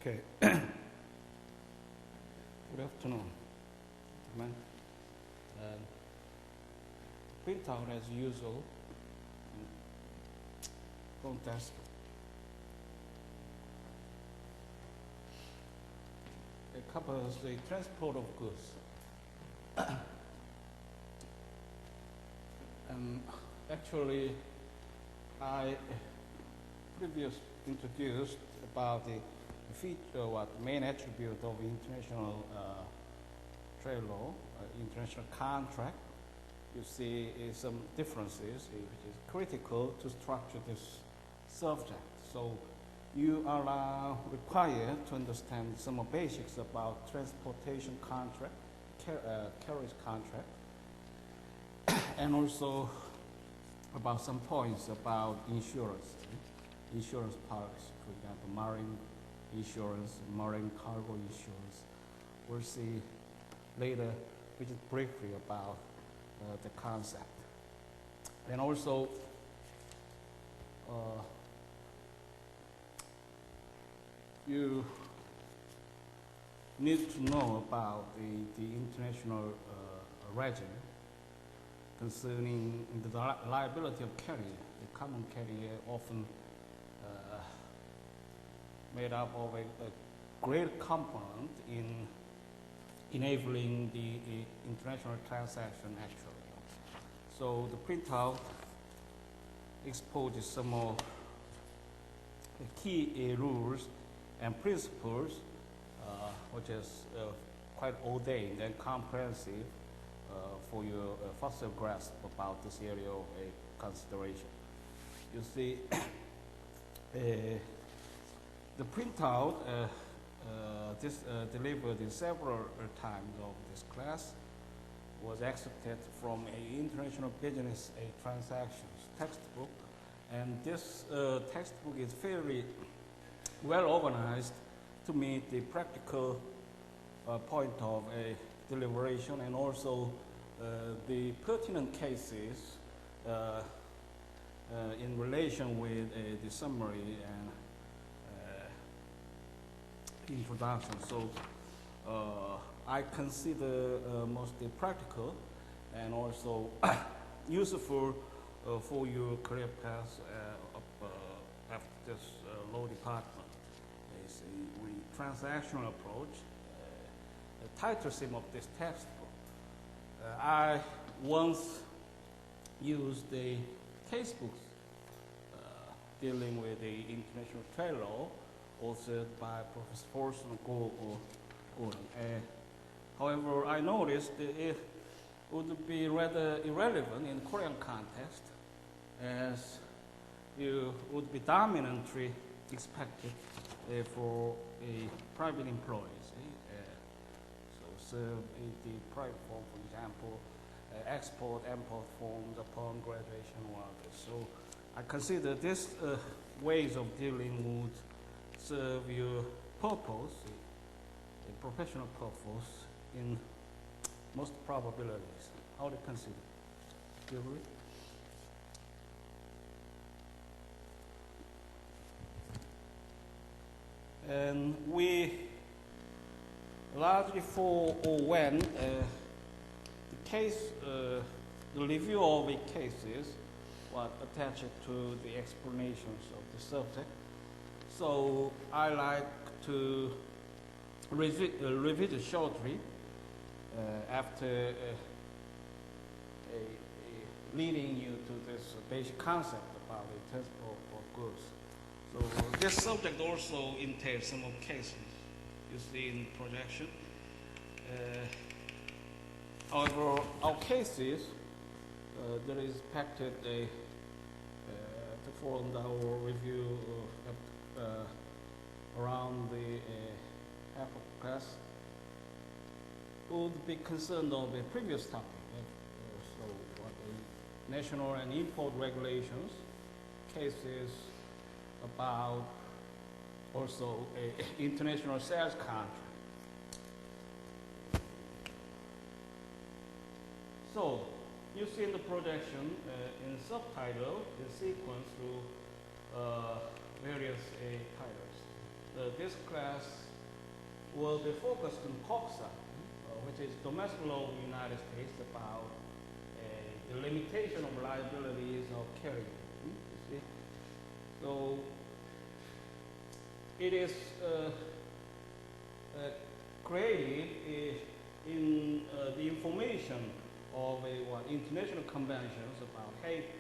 Okay. Good afternoon, gentlemen. Printout as usual. Fantastic. It covers the transport of goods. Actually, I previously introduced about the feature, the main attribute of international trade law, international contract. You see some differences, which is critical to structure this subject. So you are required to understand some basics about transportation contract, carriage contract, and also about some points about insurance policy, for example, marine insurance, marine cargo insurance. We'll see later, which is briefly about the concept. And also, you need to know about the international regime concerning the liability of carrier. The common carrier often made up of a great component in enabling the international transaction actually. So the printout exposes some of the key rules and principles, which is quite ordained and comprehensive for your faster grasp about this area of consideration. You see, the printout delivered in several times of this class was accepted from an international business transactions textbook, and this textbook is fairly well organized to meet the practical point of a deliberation and also the pertinent cases in relation with the summary and introduction. So I consider mostly practical and also useful for your career path after this law department. It's a transactional approach. The title theme of this textbook. I once used the casebooks dealing with the international trade law, authored by Professor Forson Gordon. However, I noticed that it would be rather irrelevant in Korean context, as you would be dominantly expected for a private employee. So serve the private form, for example, export-import forms upon graduation or others. So I consider this ways of dealing would serve your purpose, a professional purpose, in most probabilities. How to consider? Do you agree? And we largely for or when the case, the review of the cases was attached to the explanations of the subject. So I like to revisit shortly after leading you to this basic concept about the transport of goods. So this subject also entails some of cases you see in projection. However, our cases, there is packed to form our review around the half of class would be concerned on the previous topic. So national and import regulations, cases about also a international sales contract. So you see in the projection in subtitle the sequence through various titles. This class will be focused on COXA, which is domestic law of the United States about the limitation of liabilities of carrier. You see? So it is created in the information of international conventions about Hague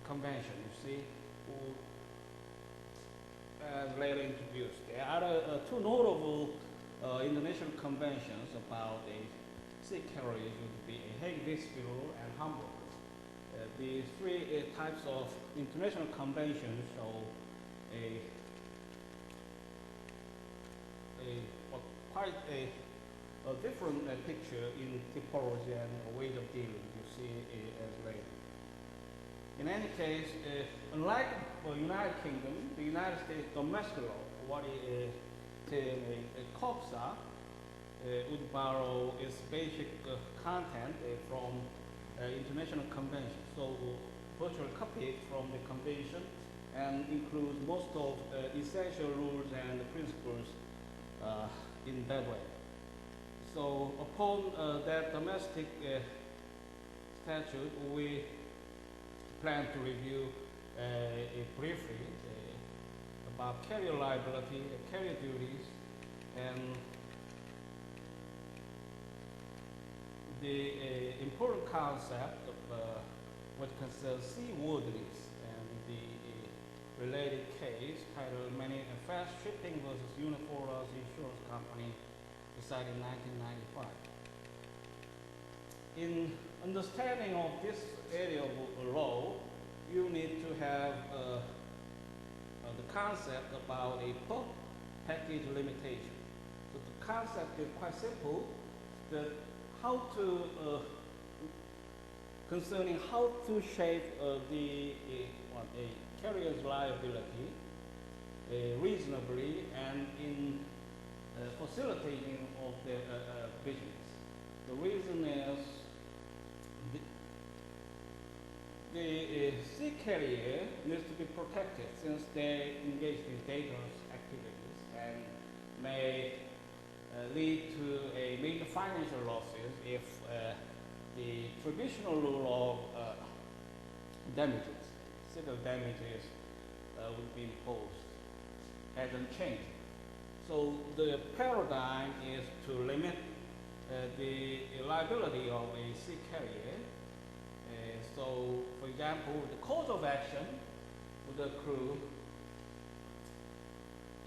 Convention, you see, as later introduced. There are two notable international conventions about sea carriers would be Hague-Visby and Hamburg. The three types of international conventions show quite a different picture in typology and way of dealing. You see as later. In any case, unlike the United Kingdom, the United States domestic law, what is a COPSA, would borrow its basic content from international convention. So virtually copied from the convention and includes most of essential rules and principles in that way. So upon that domestic statute, we plan to review briefly about carrier liability, carrier duties, and the important concept of what concerns seaworthiness and the related case titled Fast Shipping versus Uniform Insurance Company, decided in 1995. In understanding of this area of law, you need to have the concept about a per package limitation. So the concept is quite simple, that how to concerning how to shape the carrier's liability reasonably and in facilitating of the business. The reason is the sea carrier needs to be protected since they engage in dangerous activities and may lead to a major financial losses if the traditional rule of damages, civil damages, would be imposed, hasn't changed. So the paradigm is to limit the liability of a sea carrier. So, for example, the cause of action would accrue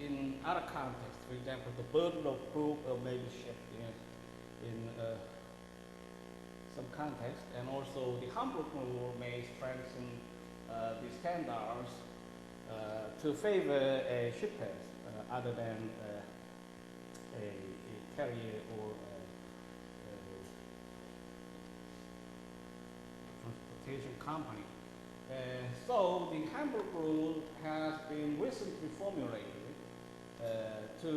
in other contexts. For example, the burden of proof may be shifted in some context, and also the Hamburg rule may strengthen the standards to favor shippers other than a carrier or transportation company. So the Hamburg rule has been recently formulated to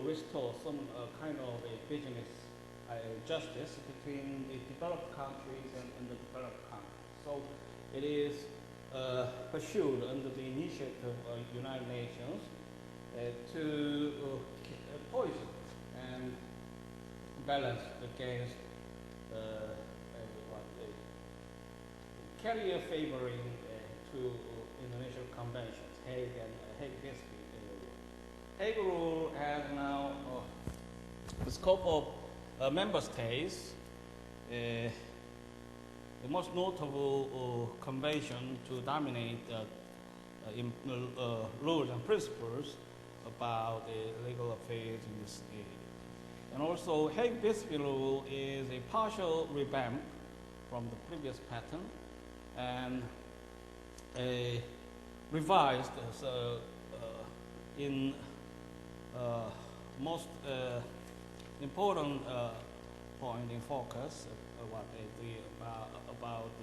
restore some kind of a business justice between the developed countries and the developed countries. So it is pursued under the initiative of United Nations to poison and balance against carrier favoring two international conventions, Hague and Hague-Visby. Hague rule has now the scope of member states. The most notable convention to dominate rules and principles about the legal affairs in this area. And also, Hague-Visby rule is a partial revamp from the previous pattern and revised in most important point in focus about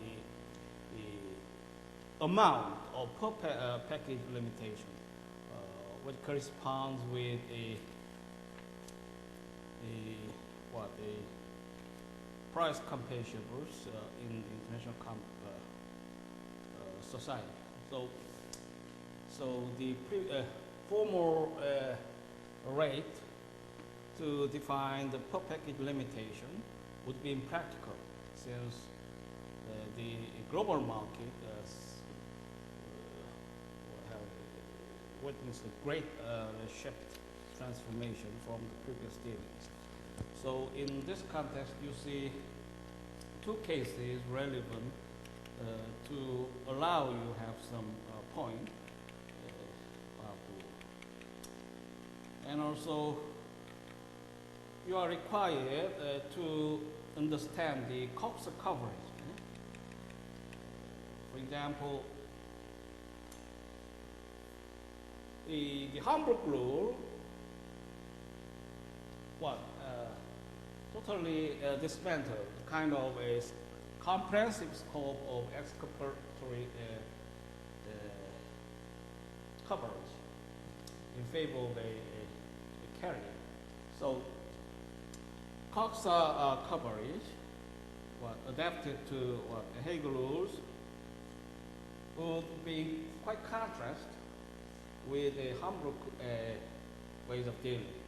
the amount of per package limitation, which corresponds with a price comparables in the international society. So the formal rate to define the per package limitation would be impractical, since the global market have witnessed a great shift transformation from the previous dealings. So in this context, you see two cases relevant to allow you have some point. And also, you are required to understand the cost coverage. For example, the Hamburg rule totally dismantled kind of a comprehensive scope of exculpatory coverage in favor of a carrier. So COXA coverage, adapted to Hague rules, would be quite contrast with the Hamburg ways of dealing.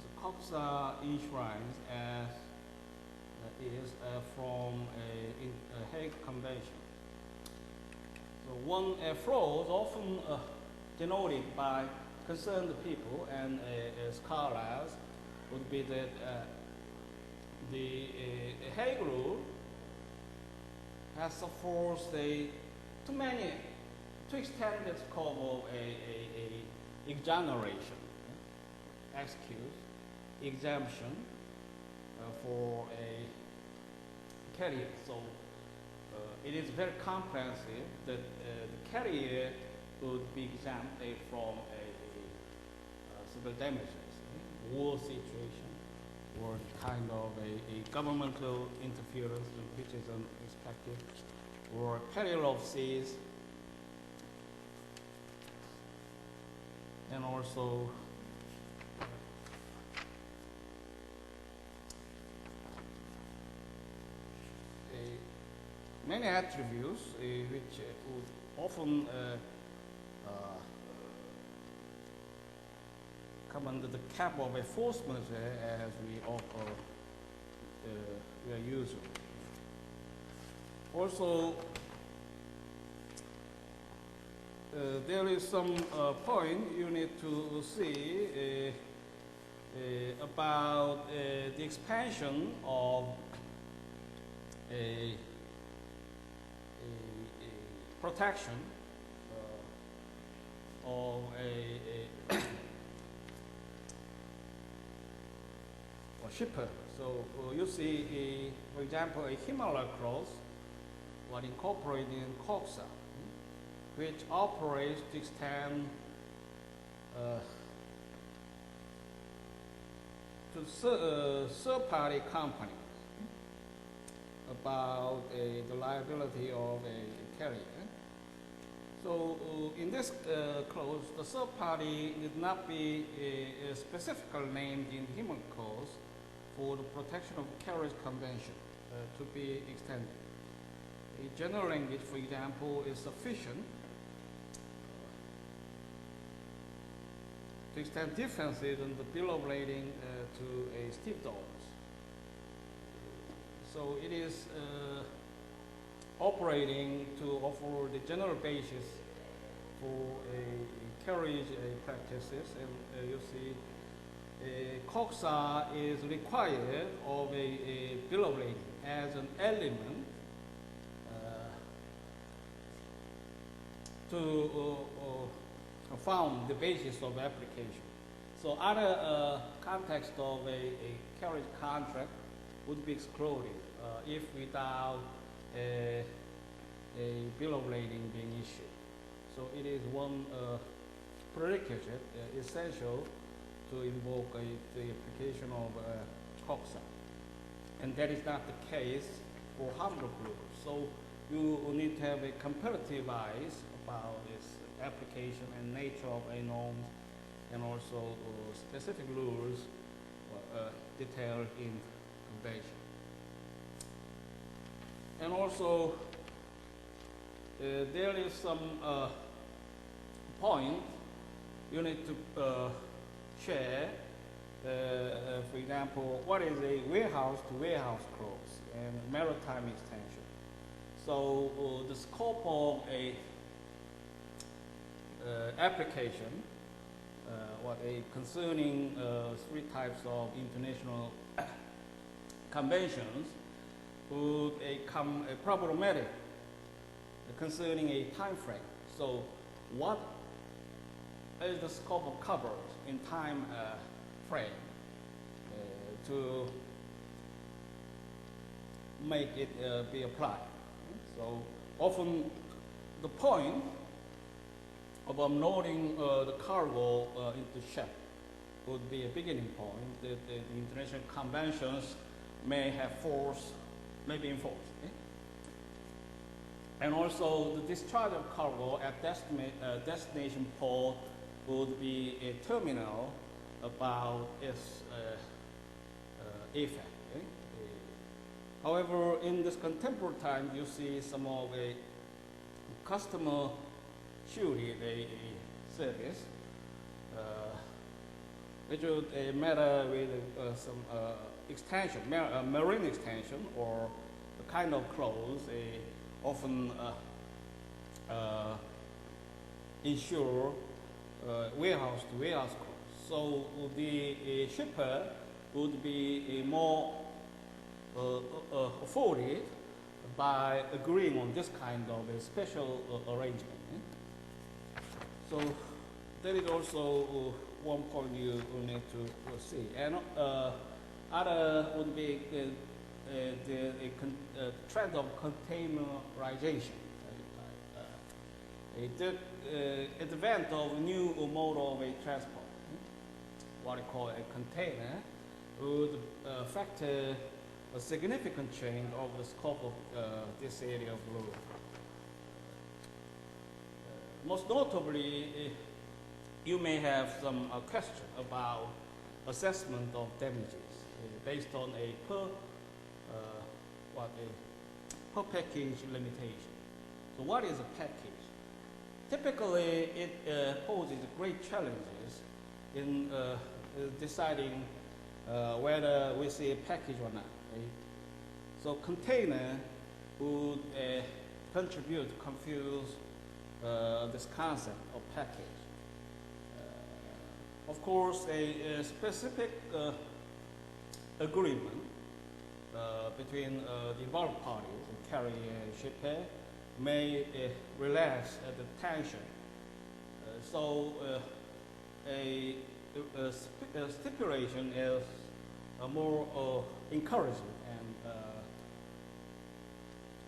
So COXA enshrines as is from a Hague Convention. So one flow is often denoted by concerned people and scholars would be that the Hague rule has forced to extend its scope of a exoneration, excuse, exemption for a carrier. So it is very comprehensive that the carrier would be exempted from civil damages, war situation, or kind of a governmental interference which is unexpected, or peril of seas, and also many attributes which would often come under the cap of enforcement as we are using. Also, there is some point you need to see about the expansion of a protection of a shipper. So you see, for example, a Himalaya cross was incorporated in COXA, which operates to extend to third-party companies about the liability of a carrier. So in this clause, the third party need not be specifically named in the human clause for the protection of carriers convention to be extended. A general language, for example, is sufficient to extend differences in the bill of lading to a stevedores. So it is operating to offer the general basis for a carriage practices, and you see COXA is required of a bill of lading as an element to found the basis of application. So other context of a carriage contract would be excluded if without a bill of lading being issued. So it is one prerequisite essential to invoke the application of COXA. And that is not the case for Hamburg rules. So you need to have a comparative eyes about its application and nature of a norms, and also specific rules detailed in convention. And also there is some point you need to share For example, what is a warehouse to warehouse clause and maritime extension? So the scope of a application, concerning three types of international conventions would become problematic concerning a time frame. So what is the scope of coverage in time frame to make it be applied? So often the point of unloading the cargo into ship would be a beginning point that the international conventions may have force, may be enforced. And also the discharge of cargo at destination port would be a terminal about its effect. However, in this contemporary time, you see some of a customer surely a service, which would matter with some extension, marine extension, or the kind of clause often ensure warehouse to warehouse clause. So the shipper would be more afforded by agreeing on this kind of a special arrangement. So that is also one point you need to see. And other would be the trend of containerization. The advent of new mode of a transport, what I call a container, would factor a significant change of the scope of this area of law. Most notably, you may have some question about assessment of damages based on a per package limitation. So what is a package? Typically, it poses great challenges in deciding whether we see a package or not. So container would contribute to confuse this concept of package. Of course, a specific agreement between the involved parties, the carrier and shipper, may relax the tension. So a stipulation is more encouraging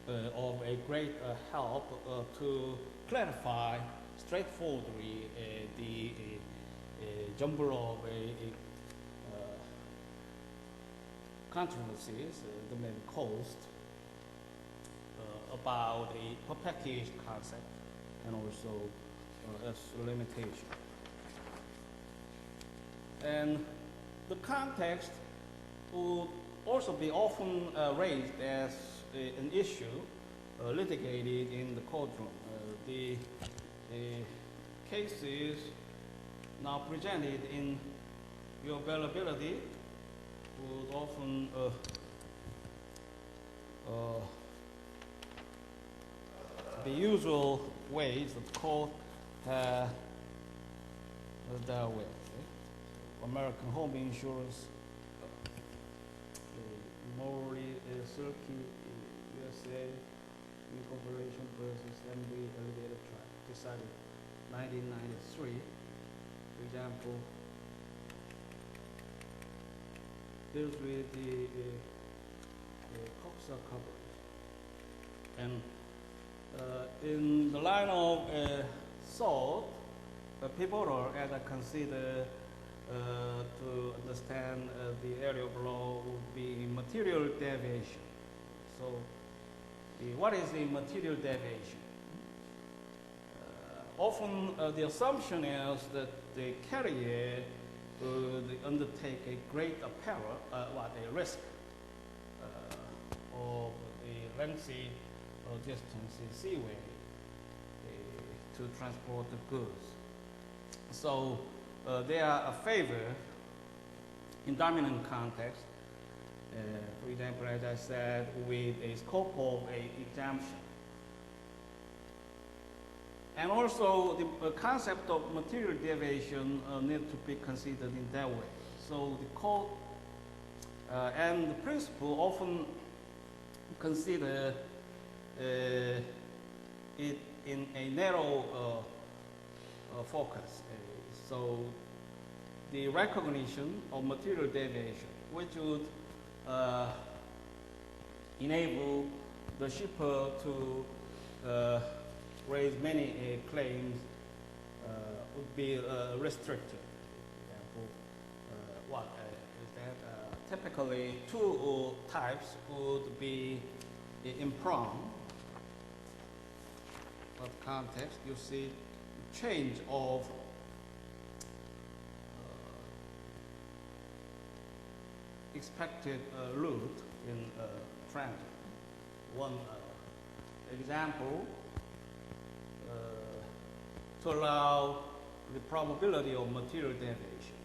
and of a great help to clarify straightforwardly the jumble of controversies that may be caused about a per package concept and also its limitation. And the context would also be often raised as an issue litigated in the courtroom. The cases now presented in your availability would often the usual ways that the court dealt with. American Home Insurance, Morley, Silky, USA, Incorporation versus MB Elevator Track, decided 1993. For example, deals with the COXA coverage. And in the line of thought, people as I consider to understand the area of law would be material deviation. So, what is a material deviation? Often the assumption is that the carrier would undertake a great apparel, a risk of a lengthy distance in seaway to transport the goods. So they are a favor in dominant context, for example, as I said, with a scope of a exemption. And also the concept of material deviation need to be considered in that way. So the code and the principle often consider it in a narrow focus. So the recognition of material deviation, which would enable the shipper to raise many claims, would be restricted. For example, what is that? Typically, two types would be in prong. Of context, you see change of expected route in transit. One example to allow the probability of material deviation,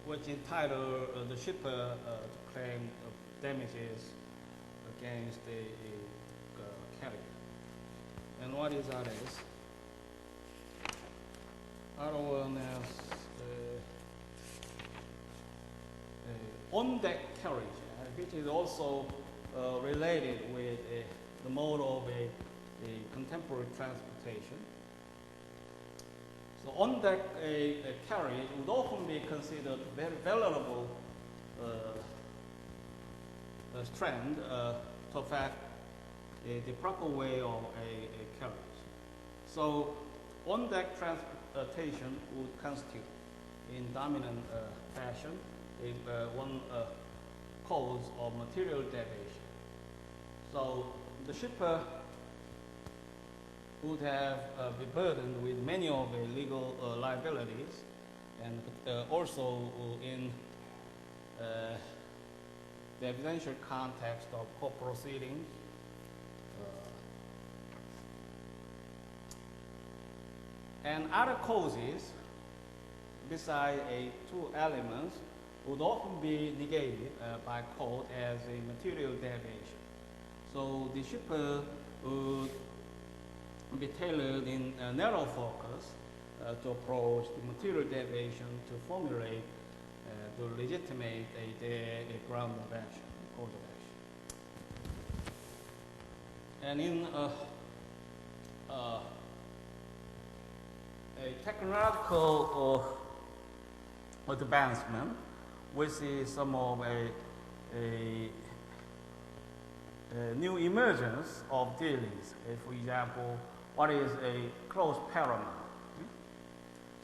which entitle the shipper to claim damages against the carrier. And what is others? Other one is on-deck carriage, which is also related with the mode of a contemporary transportation. So on-deck carriage would often be considered very valuable strand to affect the proper way of a carriage. So on-deck transportation would constitute in dominant fashion one cause of material deviation. So the shipper would have be burdened with many of the legal liabilities, and also in the evidential context of court proceedings. And other causes, besides two elements, would often be negated by court as a material deviation. So the shipper would be tailored in a narrow focus to approach the material deviation to formulate to legitimate a ground of action, cause of action. And in a technological advancement, we see some of a new emergence of dealings. For example, what is a closed paramount?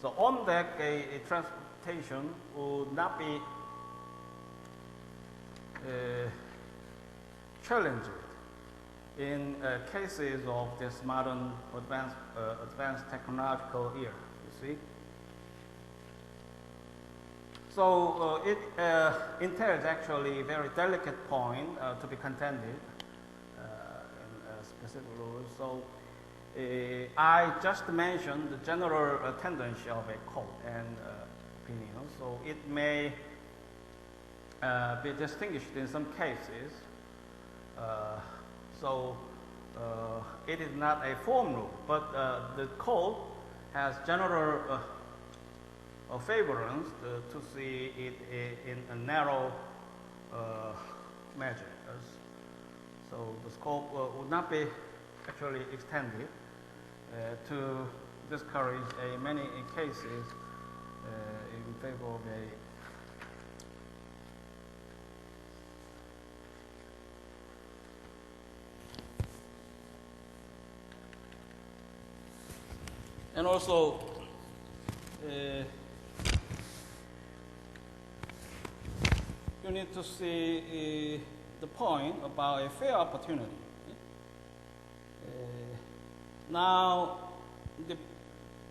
So on deck, a transportation would not be challenged in cases of this modern advanced technological era, you see. So it entails actually a very delicate point to be contended in specific rules. So I just mentioned the general tendency of a court and opinion. So it may be distinguished in some cases. So it is not a form rule, but the court has general favorance to see it in a narrow measure. So the scope would not be actually extended to discourage many cases in favor of a and also you need to see the point about a fair opportunity. Now, the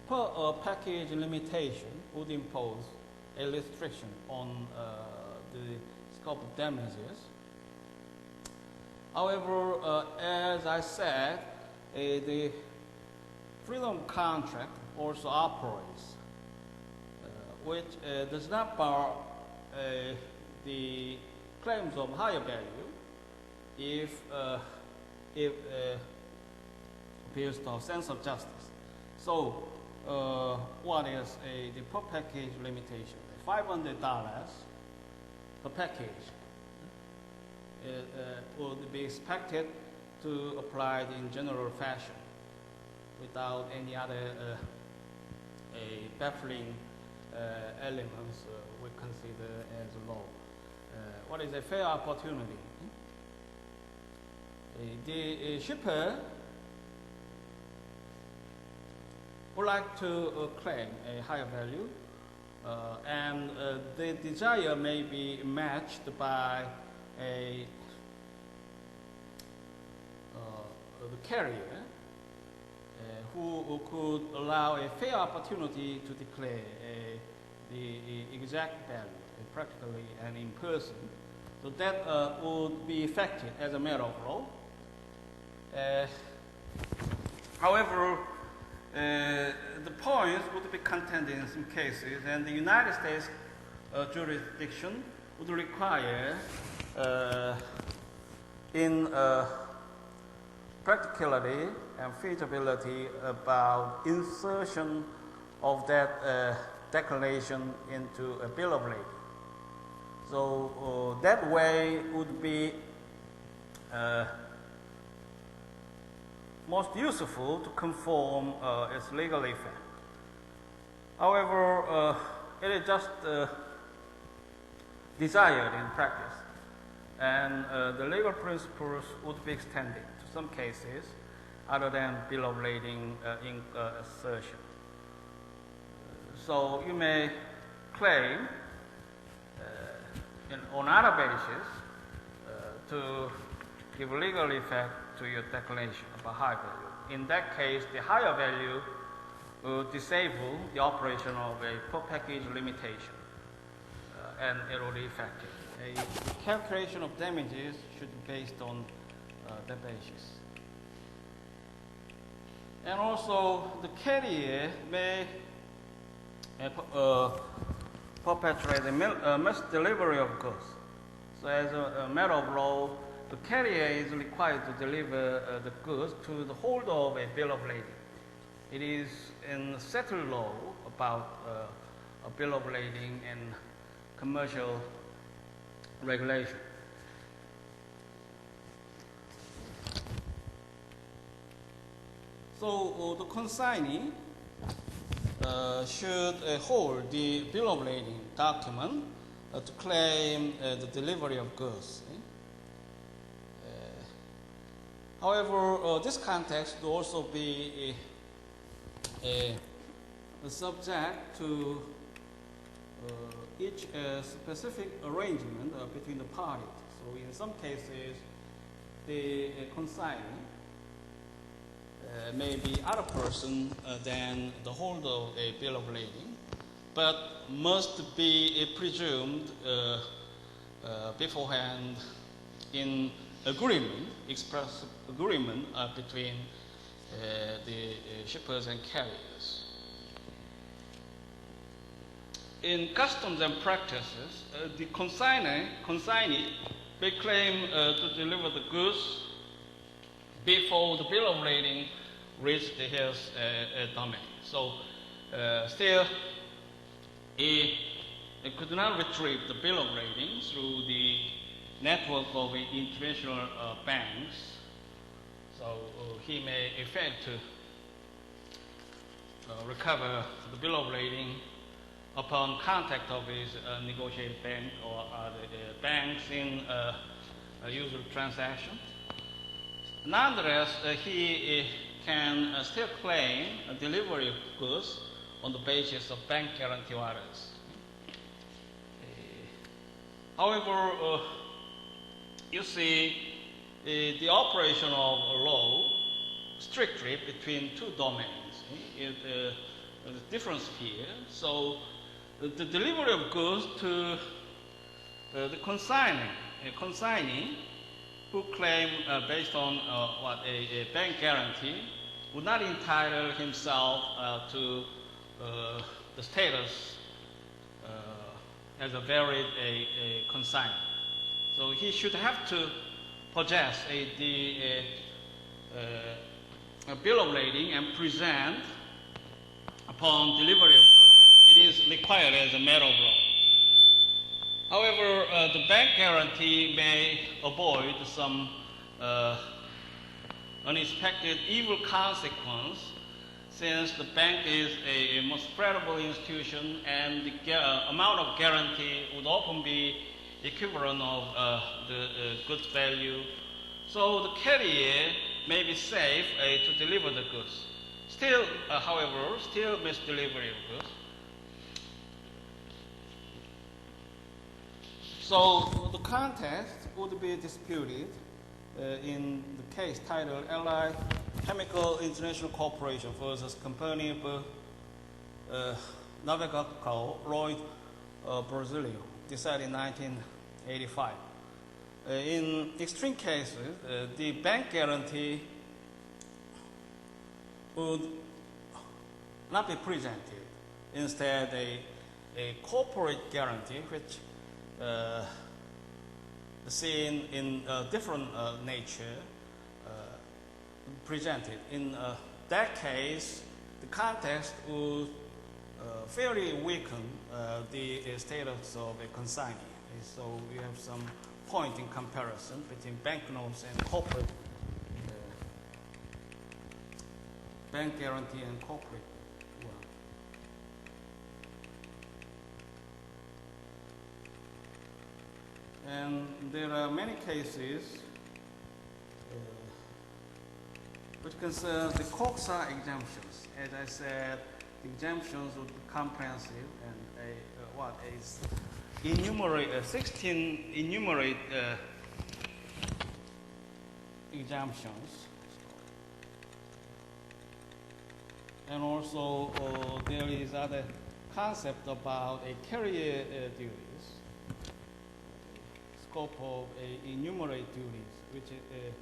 per package limitation would impose a restriction on the scope of damages. However, as I said, the freedom of contract also operates which does not bar the claims of higher value if based on sense of justice. So what is the per package limitation? $500 per package would be expected to apply in general fashion without any other baffling elements we consider as low. What is a fair opportunity? The shipper would like to claim a higher value, and the desire may be matched by the carrier who could allow a fair opportunity to declare the exact value practically and in person. So that would be effective as a matter of law. However, the points would be contended in some cases, and the United States jurisdiction would require in practicality and feasibility about insertion of that declaration into a bill of lading. So that way would be most useful to conform its legal effect. However, it is just desired in practice, and the legal principles would be extended to some cases other than bill of lading assertion. So you may claim on other basis to give legal effect to your declaration of a high value. In that case, the higher value will disable the operation of a per package limitation, and it will be effective. A calculation of damages should be based on that basis. And also, the carrier may perpetrate a misdelivery of goods. So as a matter of law, the carrier is required to deliver the goods to the holder of a bill of lading. It is in settled law about a bill of lading and commercial regulation. So the consignee should hold the bill of lading document to claim the delivery of goods. However, this context will also be subject to each specific arrangement between the parties. So in some cases, the consignee may be other person than the holder of a bill of lading, but must be presumed beforehand in agreement, express agreement between the shippers and carriers. In customs and practices, the consignee may claim to deliver the goods before the bill of lading reached his domain. So still, he could not retrieve the bill of lading through the network of international banks. So he may effect to recover the bill of lading upon contact of his negotiated bank or the banks in usual transaction. Nonetheless, he can still claim a delivery of goods on the basis of bank guarantee orders. However, you see the operation of law strictly between two domains. There's a difference here. So the delivery of goods to the consignee who claim based on a bank guarantee would not entitle himself to the status as a valid consignment. So he should have to possess a bill of lading and present upon delivery of goods. It is required as a matter of law. However, the bank guarantee may avoid some unexpected evil consequence, since the bank is a most credible institution and the amount of guarantee would often be equivalent of the goods value. So the carrier may be safe to deliver the goods. Still, however, still miss delivery of goods. So the context would be disputed in the case titled Allied Chemical International Corporation versus Company of Navigacal Lloyd Brazilio, decided in 1985. In extreme cases, the bank guarantee would not be presented. Instead, a corporate guarantee, which seen in different nature, presented. In that case, the context would fairly weaken the status of a consignee. So we have some point in comparison between banknotes and corporate bank guarantee and corporate one. And there are many cases which concern the COXA exemptions. As I said, exemptions would be comprehensive and is 16 enumerate exemptions. And also there is other concept about a carrier duties, scope of enumerate duties, which is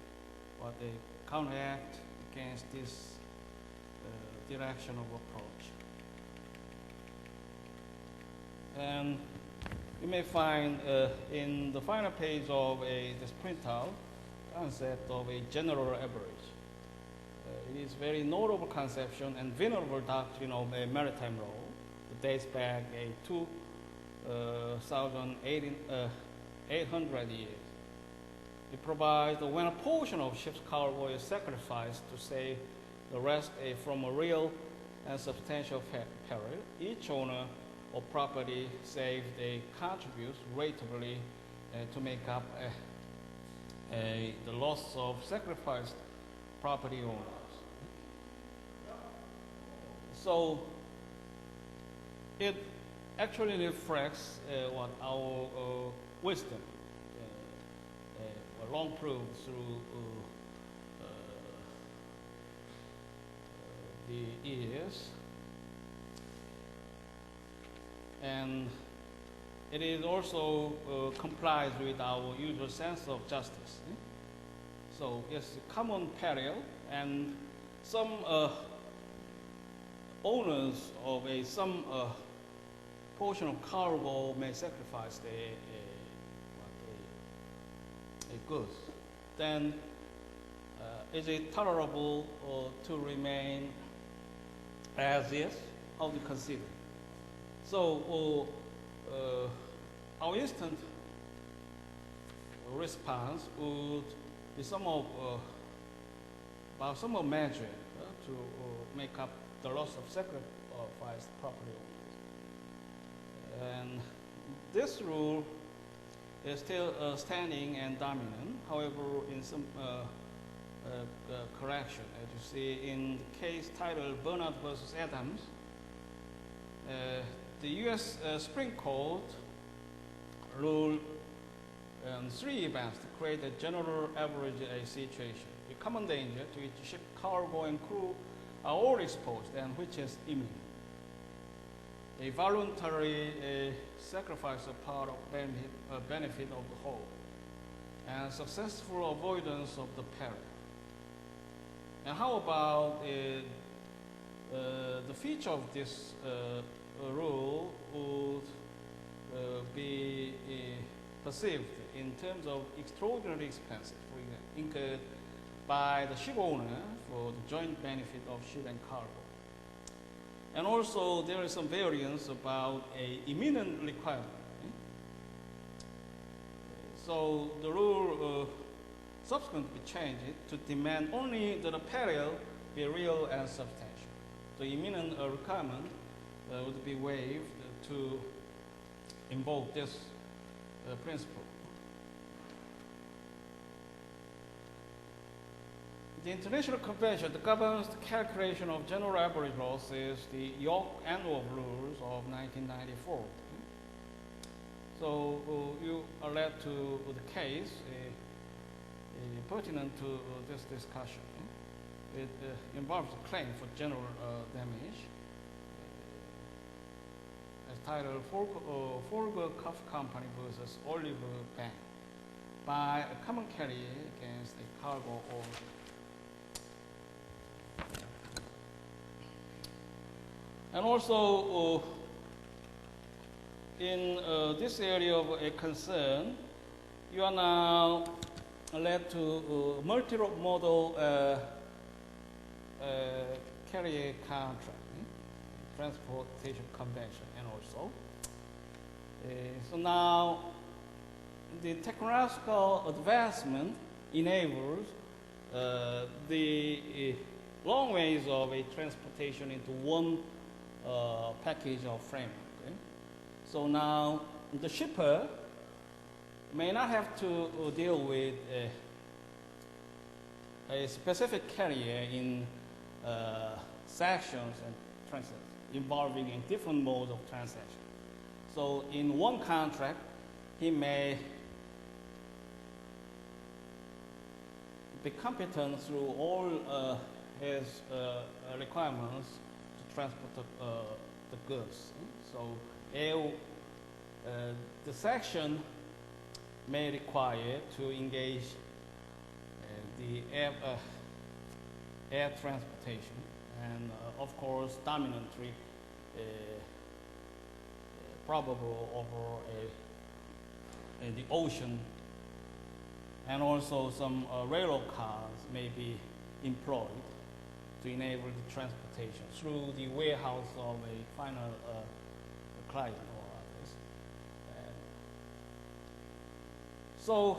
what they counteract against this direction of approach. And you may find in the final page of this printout concept of a general average. It is very notable conception and venerable doctrine of a maritime law. It dates back 2,800 years. It provides that when a portion of ship's cargo is sacrificed to save the rest from a real and substantial peril, each owner of property saved contributes ratably to make up the loss of sacrificed property owners. So it actually reflects what our wisdom, long proved through the years, and it is also complies with our usual sense of justice. So it's a common peril, and some owners of some portion of cargo may sacrifice the goods. Then is it tolerable to remain as is? How do you consider? So our instant response would be some of measure to make up the loss of sacrificed property owners. And this rule is still standing and dominant. However, in some correction, as you see in the case titled Bernard versus Adams, the U.S. Supreme Court ruled on 3 events to create a general average situation. A common danger to which ship cargo and crew are all exposed and which is imminent. A voluntary sacrifice of part of benefit of the whole, and successful avoidance of the peril. And how about the feature of this rule would be perceived in terms of extraordinary expenses incurred by the ship owner for the joint benefit of ship and cargo. And also there is some variance about a imminent requirement. So the rule subsequently changed to demand only that the peril be real and substantial. The imminent requirement would be waived to invoke this principle. The International Convention that governs the calculation of general average loss is the York Annual Rules of 1994. So you are led to the case pertinent to this discussion. It involves a claim for general damage as titled Folger Cuff Company versus Oliver Bank by a common carrier against a cargo owner. And also in this area of a concern, you are now led to multi-modal carrier contract, transportation convention, and also. So now the technological advancement enables the long ways of a transportation into one package of framework. Okay? So now the shipper may not have to deal with a specific carrier in sections and transactions involving in different modes of transaction. So in one contract, he may be competent through all his requirements to transport the goods. So the section may require to engage the air transportation, and of course dominantly probable over the ocean, and also some railroad cars may be employed to enable the transportation through the warehouse of a final client or others. So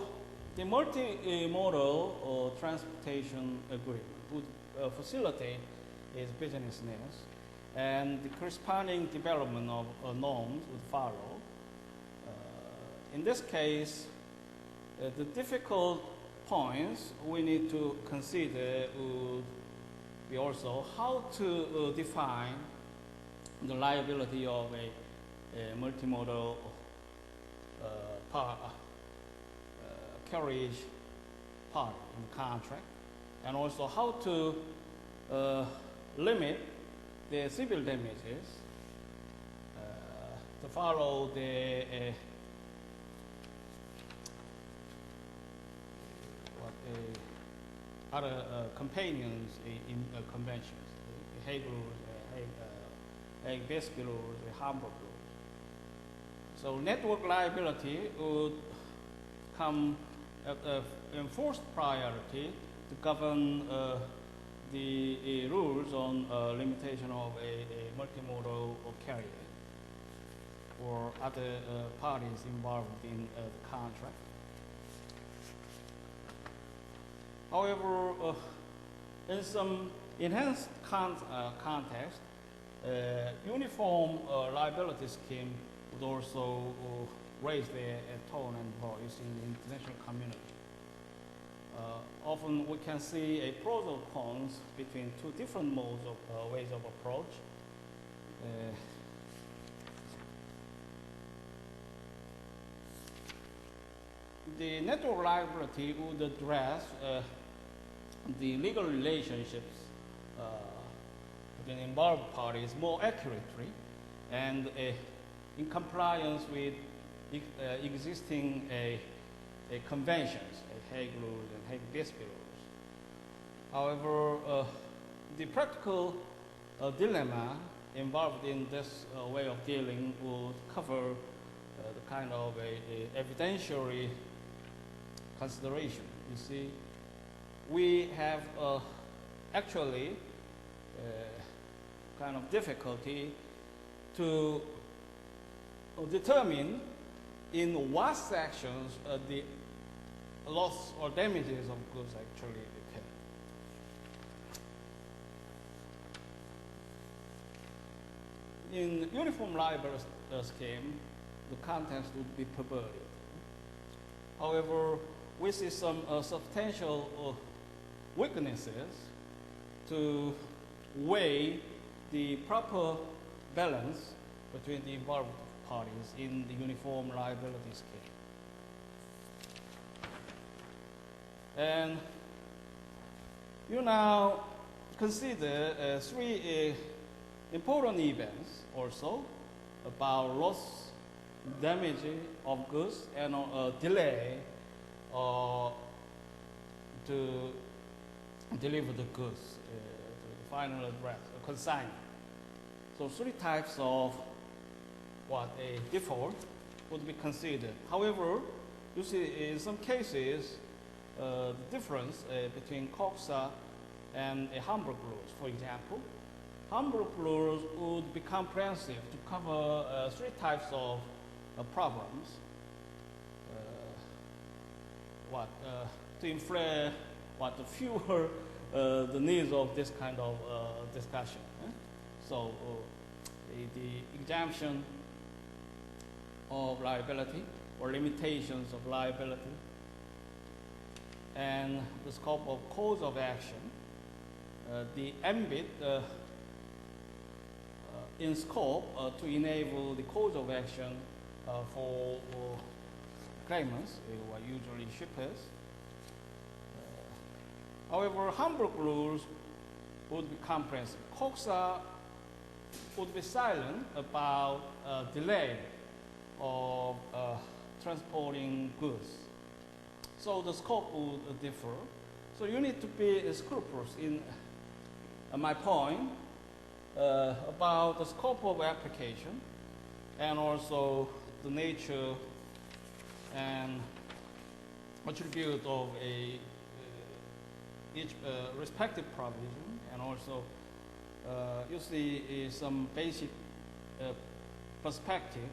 the multimodal transportation agreement would facilitate its businessness, and the corresponding development of norms would follow. In this case, the difficult points we need to consider would be also how to define the liability of a multimodal carriage part in the contract, and also how to limit the civil damages to follow the other companions in conventions, the Hague rules, Hague-Biscuit rules, the Hamburg rules. So network liability would come at enforced priority to govern the rules on limitation of a multimodal carrier or other parties involved in the contract. However, in some enhanced context, uniform liability scheme would also raise their tone and voice in the international community. Often we can see a pros or cons between two different modes of ways of approach. The network liability would address the legal relationships between involved parties more accurately and in compliance with existing conventions, Hague rules and Hague-Biscuit rules. However, the practical dilemma involved in this way of dealing would cover the kind of a evidentiary consideration. You see, we have actually kind of difficulty to determine in what sections the loss or damages of goods actually occur. In uniform liability scheme, the contents would be perverted. However, we see some substantial weaknesses to weigh the proper balance between the involved parties in the uniform liability scheme. And you now consider three important events also about loss, damage of goods, and delay to deliver the goods to the final address, consignment. So three types of what a default would be considered. However, you see in some cases the difference between COXA and a Hamburg rules. For example, Hamburg rules would be comprehensive to cover three types of problems. To inflate the fewer the needs of this kind of discussion. So the exemption of liability or limitations of liability and the scope of cause of action, the ambit in scope to enable the cause of action for claimants, who are usually shippers. However, Hamburg rules would be comprehensive. COXA would be silent about delay of transporting goods. So the scope would differ. So you need to be scrupulous in my point about the scope of application and also the nature and attribute of each respective provision, and also you see some basic perspective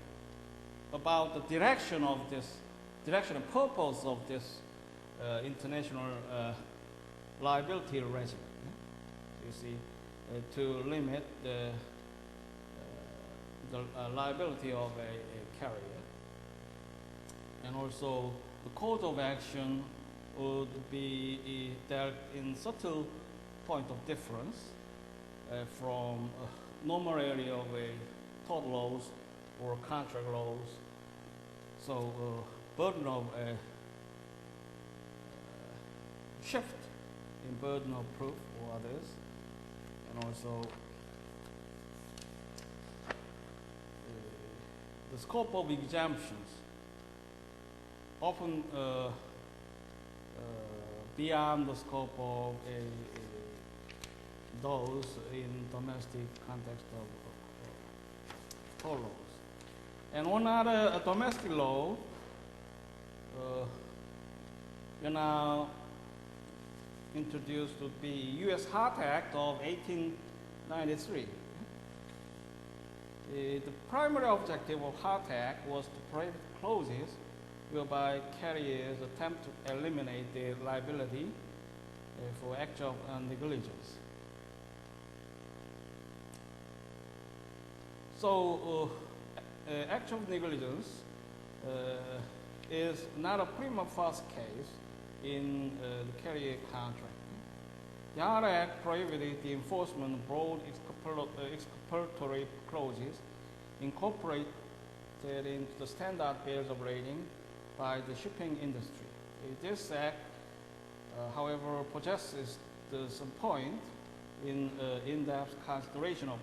about the direction and purpose of this international liability regime. You see, to limit the liability of a carrier, and also the cause of action would be dealt in subtle point of difference from normal area of a tort laws or contract laws. So burden of a shift in burden of proof for others, and also the scope of exemptions often beyond the scope of those in domestic context of tort laws. And one other domestic law, now introduced would be U.S. Hart Act of 1893. The primary objective of Hart Act was to prohibit clauses whereby carriers attempt to eliminate their liability for acts of negligence. So, act of negligence is not a prima facie case in the carrier contract. The Hart Act prohibited the enforcement of broad exculpatory clauses incorporated into the standard bills of lading by the shipping industry. This act, however, possesses some point in in-depth consideration of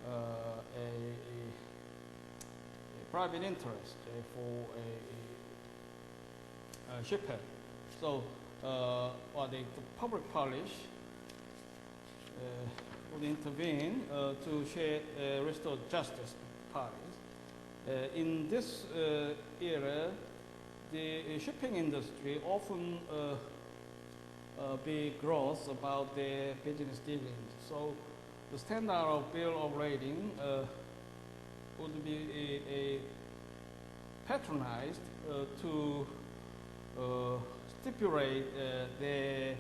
a private interest for a shipper. So, the public policy would intervene to restore justice to parties. In this era, the shipping industry often be growth about their business dealings. So the standard of bill of lading would be patronized to stipulate the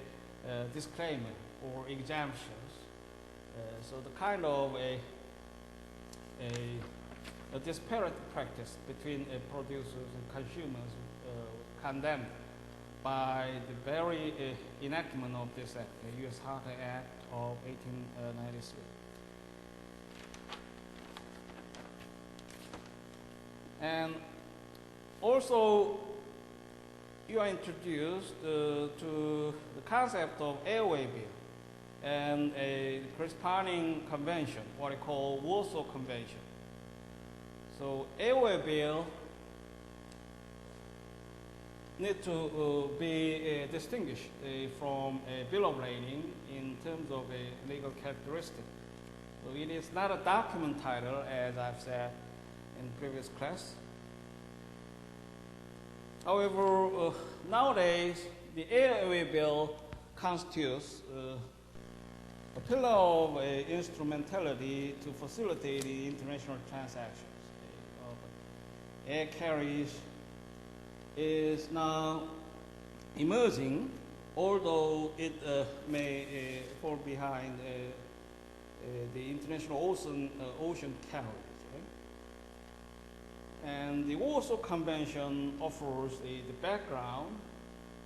disclaimer or exemptions. So the kind of a disparate practice between producers and consumers condemned by the very enactment of this act, the U.S. Charter Act of 1893. And also, you are introduced to the concept of airway bill and a corresponding convention, what we call Warsaw Convention. So airway bill need to be distinguished from a bill of lading in terms of a legal characteristic. So it is not a document title, as I've said in previous class. However, nowadays, the airway bill constitutes a pillar of instrumentality to facilitate the international transactions. Air carriage is now emerging, although it may fall behind the international ocean carriage. Right? And the Warsaw Convention offers the background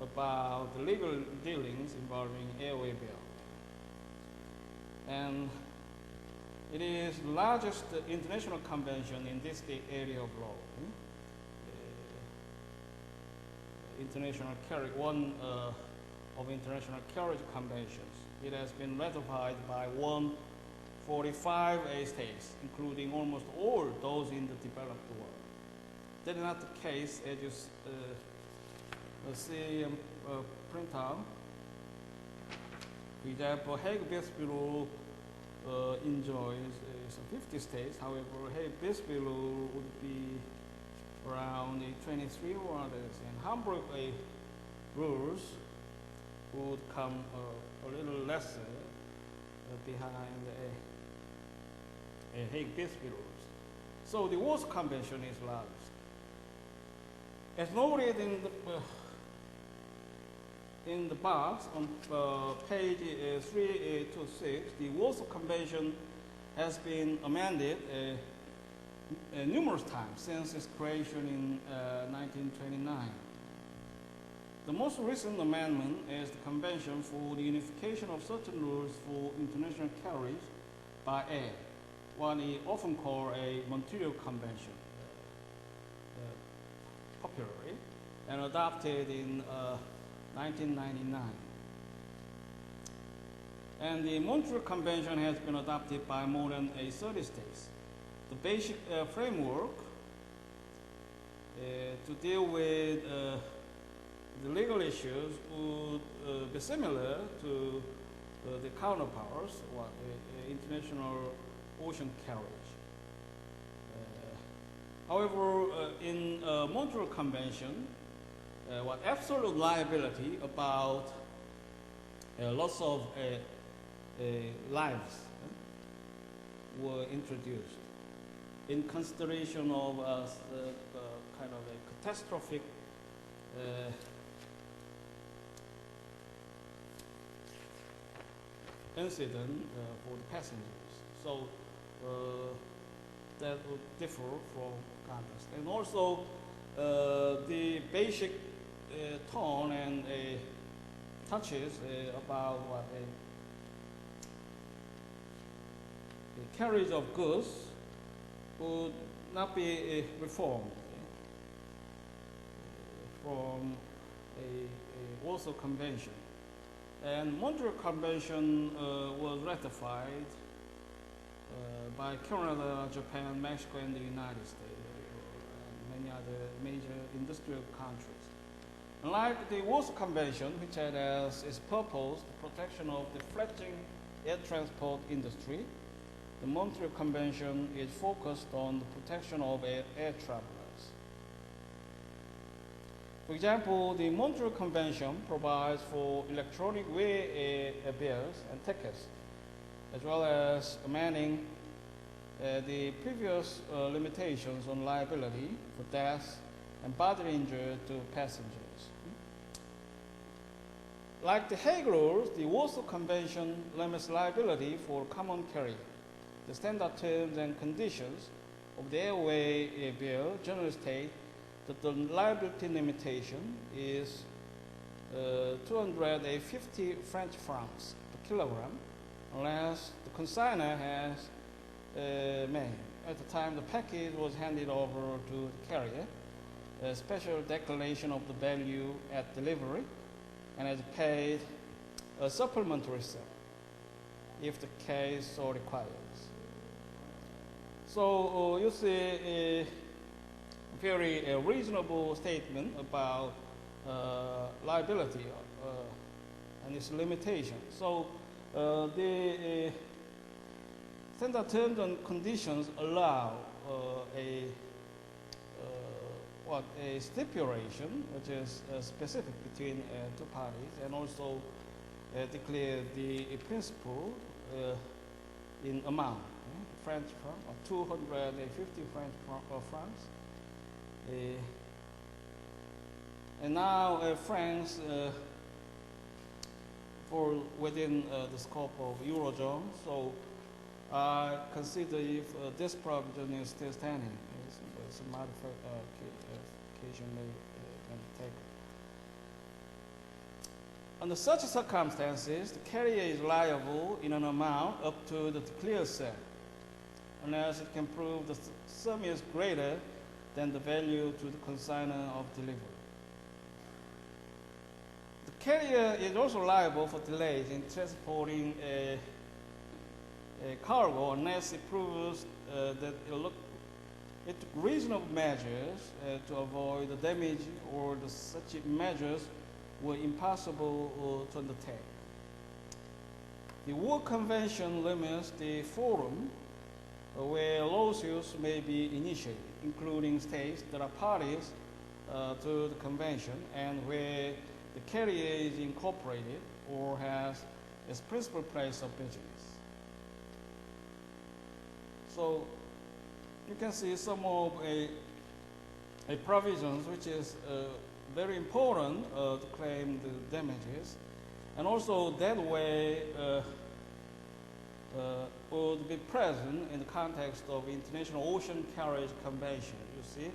about the legal dealings involving airway bill. And it is the largest international convention in this area of law. One of international carriage conventions. It has been ratified by 145 states, including almost all those in the developed world. That is not the case, as you see printout. For example, Hague-Peace Bureau enjoys some 50 states. However, Hague-Peace Bureau would be around 23 orders, and Hamburg rules would come a little lesser behind Hague-Peace rules. So the Warsaw Convention is largest. As noted in the box on page 326, the Warsaw Convention has been amended numerous times since its creation in 1929. The most recent amendment is the Convention for the Unification of Certain Rules for International Carriage by Air, what is often called a Montreal Convention, popularly, and adopted in 1999. And the Montreal Convention has been adopted by more than 30 states. The basic framework to deal with the legal issues would be similar to the counterparts, international ocean carriage. However, in Montreal Convention, absolute liability about loss of lives were introduced in consideration of kind of a catastrophic incident for the passengers. So that would differ from context. And also the basic tone and touches about the carriage of goods would not be reformed from a Warsaw Convention. And Montreal Convention was ratified by Canada, Japan, Mexico, and the United States, and many other major industrial countries. Unlike the Warsaw Convention, which had as its purpose the protection of the fledgling air transport industry, the Montreal Convention is focused on the protection of air travelers. For example, the Montreal Convention provides for electronic way bills and tickets, as well as amending the previous limitations on liability for death and bodily injury to passengers. Like the Hague Rules, the Warsaw Convention limits liability for common carrier. The standard terms and conditions of the airway bill generally state that the liability limitation is 250 French francs per kilogram, unless the consignor has made, at the time the package was handed over to the carrier, a special declaration of the value at delivery, and has paid a supplementary sum if the case so requires. So you see a very reasonable statement about liability and its limitation. So the standard terms and conditions allow a stipulation which is specific between two parties, and also declare the principle in amount, French franc, or 250 French francs. And now France, for within the scope of Eurozone, so I consider if this provision is still standing, some modification may be taken. Under such circumstances, the carrier is liable in an amount up to the declared sum, unless it can prove the sum is greater than the value to the consignor of delivery. The carrier is also liable for delays in transporting a cargo unless it proves that it took reasonable measures to avoid the damage, or such measures were impossible to undertake. The World Convention limits the forum where lawsuits may be initiated, including states that are parties to the convention and where the carrier is incorporated or has its principal place of business. So you can see some of a provisions which is very important to claim the damages, and also that way would be present in the context of International Ocean Carriage Convention. You see,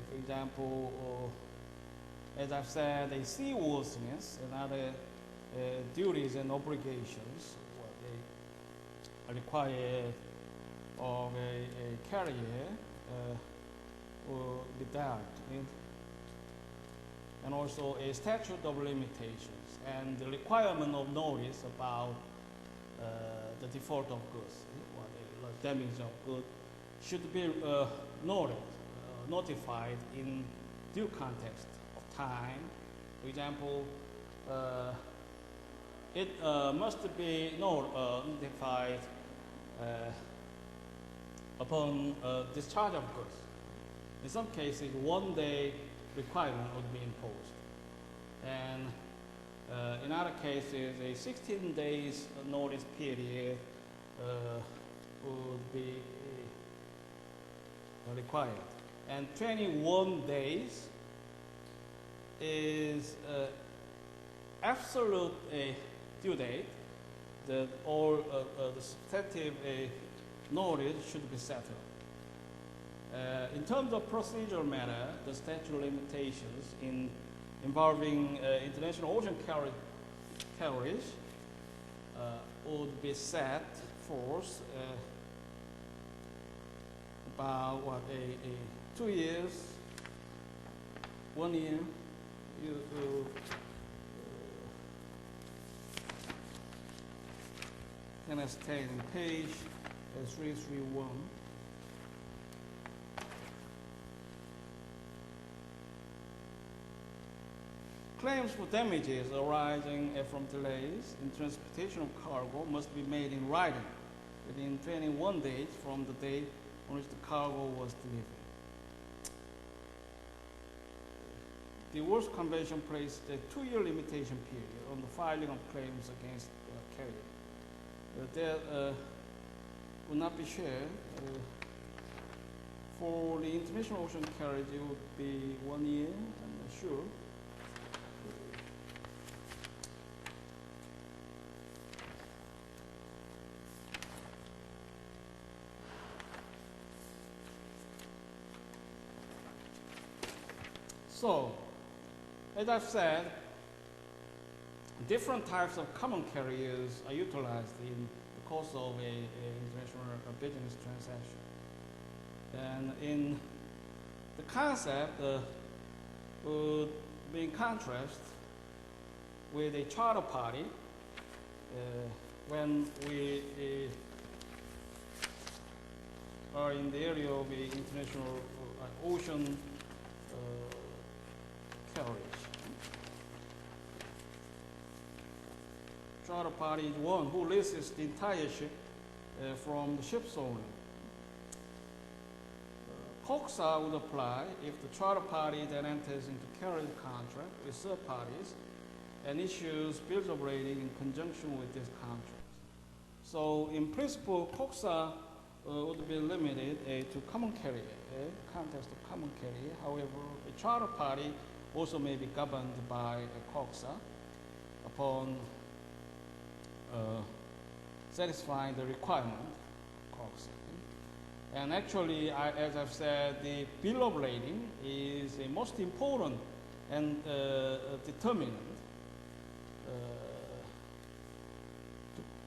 for example, as I've said, the seaworthiness and other duties and obligations they are required of a carrier will be dealt with, and also a statute of limitations and the requirement of notice about the default of goods, or the damage of goods, should be notified in due context of time. For example, it must be notified upon discharge of goods. In some cases, 1 day requirement would be imposed, and in other cases, a 16 days notice period would be required, and 21 days is absolute due date that all the substantive notice should be settled. In terms of procedural matter, the statute of limitations involving international ocean carriage would be set forth about 2 years, 1 year. You can state in page 331. Claims for damages arising from delays in transportation of cargo must be made in writing within 21 days from the date on which the cargo was delivered. The World Convention placed a 2-year limitation period on the filing of claims against the carrier. That would not be shared. For the international ocean carriage, it would be 1 year, I'm sure. So, as I've said, different types of common carriers are utilized in the course of an international business transaction. And in the concept would be in contrast with a charter party when we are in the area of the international ocean carriage. Charter party is one who leases the entire ship from the ship's owner. COXA would apply if the charter party then enters into carriage contract with third parties and issues bills of lading in conjunction with this contract. So in principle, COXA would be limited to common carrier, context of common carrier. However, a charter party also may be governed by a COXA upon satisfying the requirement of COXA. And actually, as I've said, the bill of lading is the most important and determinant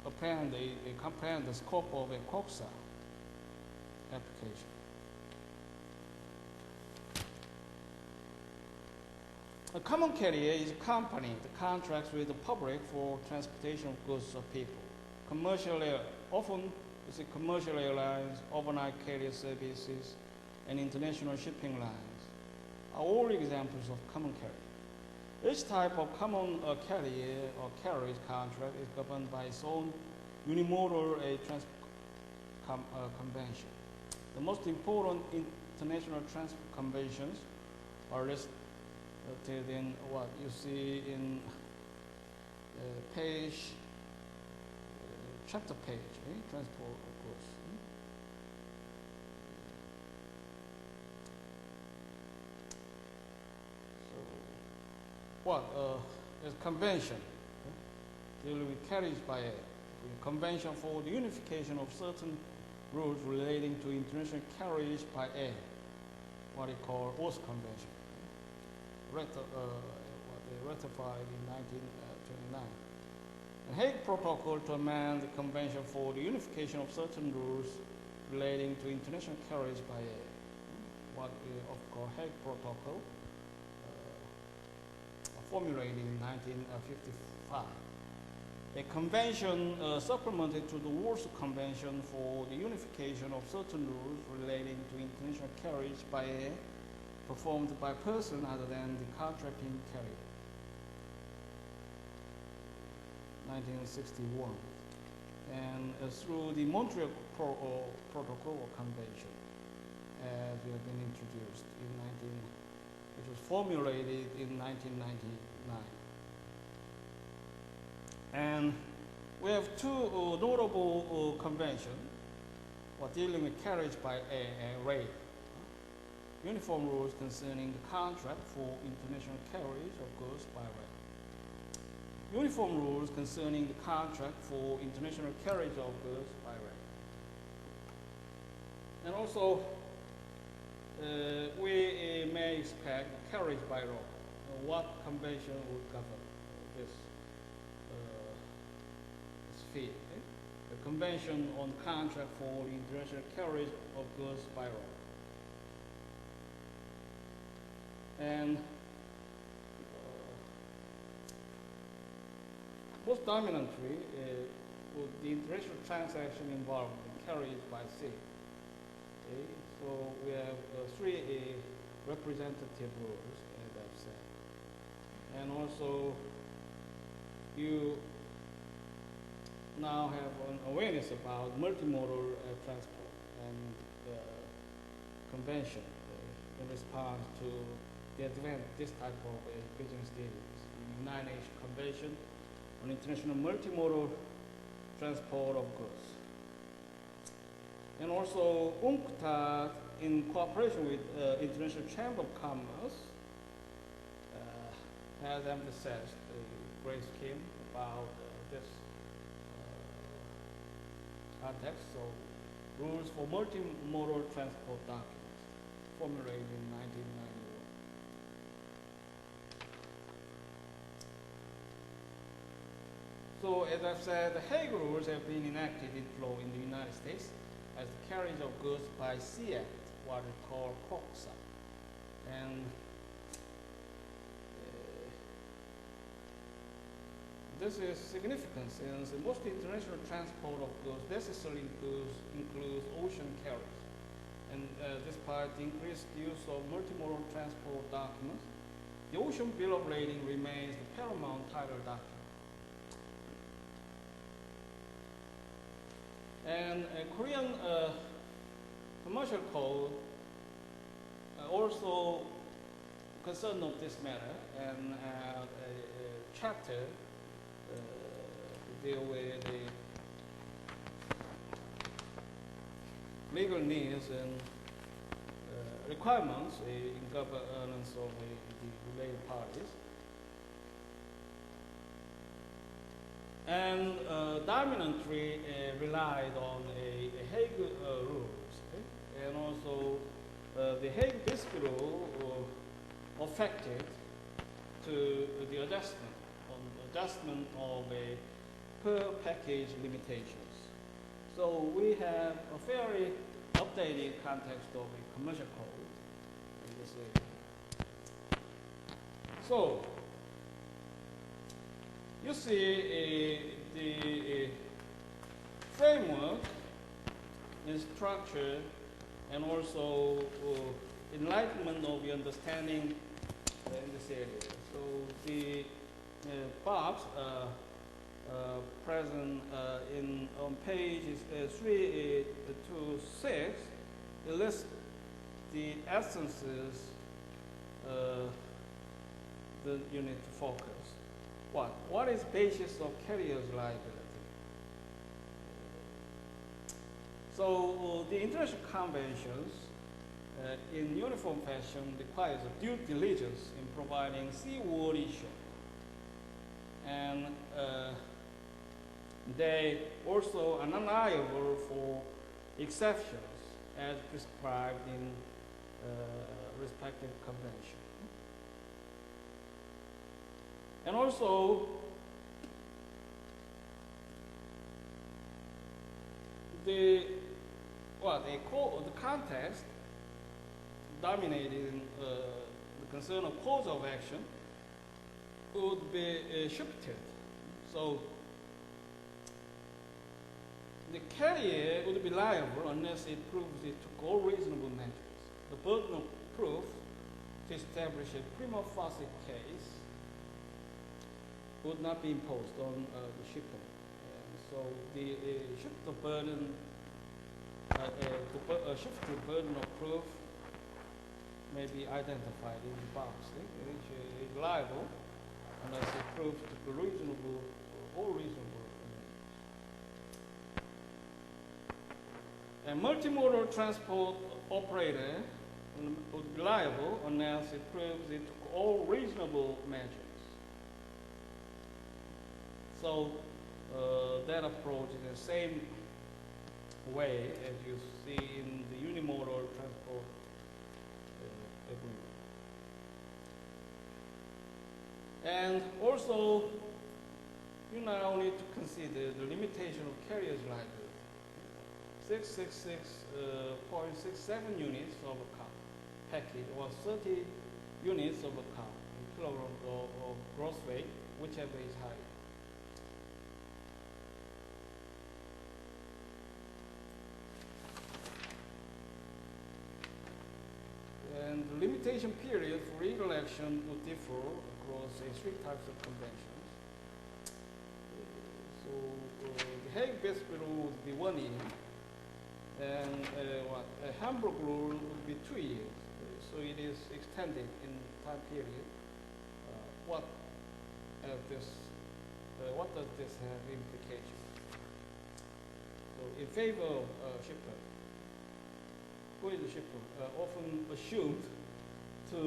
to comprehend the scope of a COXA application. A common carrier is a company that contracts with the public for transportation of goods or people. Often you see commercial airlines, overnight carrier services, and international shipping lines are all examples of common carrier. Each type of common carrier or carriage contract is governed by its own unimodal convention. The most important international transport conventions are listed in what you see in chapter page, transport of goods. So, what is convention dealing with carriage by air? Convention for the unification of certain rules relating to international carriage by air, what they call OS Convention, ratified in 1929. The Hague Protocol to amend the Convention for the unification of certain rules relating to international carriage by air, what we call Hague Protocol, formulated in 1955. A convention supplemented to the Warsaw Convention for the unification of certain rules relating to international carriage by air performed by a person other than the contracting carrier. 1961. And through the Montreal Protocol or Convention, as we have been introduced which was formulated in 1999. And we have two notable conventions dealing with carriage by air and rail. Uniform rules concerning the contract for international carriage of goods by rail. Uniform rules concerning the contract for international carriage of goods by rail. And also, we may expect carriage by road. What convention would govern this field? The Convention on Contract for the International Carriage of Goods by Road. And most dominantly would the international transaction involve carriage by sea. Okay? So we have three representative rules, as I've said. And also you now have an awareness about multimodal transport and convention in response to the advent of this type of business dealings. The United Nations Convention on International Multimodal Transport of Goods. And also UNCTAD, in cooperation with International Chamber of Commerce, has emphasized a great scheme about this context. So, rules for multimodal transport documents, formulated in 1991. So, as I've said, the Hague rules have been enacted into law in the United States as the carriage of goods by sea act, what we call COXA. And this is significant since most international transport of goods necessarily includes ocean carriage. And despite the increased use of multimodal transport documents, the Ocean Bill of Lading remains the paramount title document. And Korean commercial code also concerned of this matter and a chapter to deal with the legal needs and requirements in governance of the related parties. And dominantly relied on a Hague rules, okay? And also the Hague dispute rule affected to the adjustment of a per package limitations. So we have a very updated context of a commercial code in this area. So you see the framework in structure and also enlightenment of the understanding in this area. So the box present on pages 3 to 6, it lists the essences that you need to focus. What is basis of carrier's liability? So the international conventions in uniform fashion requires a due diligence in providing seaworthy shipping. And they also are not liable for exceptions as prescribed in respective convention. And also, the context dominating the concern of cause of action would be shifted. So the carrier would be liable unless it proves it took all reasonable measures. The burden of proof to establish a prima facie case would not be imposed on the shipper. So the shift the burden, shift the burden of proof may be identified in the box. Which is liable unless it proves to be reasonable or reasonable. A multimodal transport operator would be liable unless it proves it took all reasonable measures. So that approach is the same way as you see in the unimodal transport agreement. And also, you not only to consider the limitation of carrier's liability. 666.67 units of a car package or 30 units of a car in kilograms of gross weight, whichever is higher. And the limitation period for legal action would differ across 3 types of conventions. So the Hague-Bisbee rule would be 1 year, and Hamburg rule would be 2 years. So it is extended in time period. What does this have implications? So in favor of shipper, who is the shipper? Often assumed to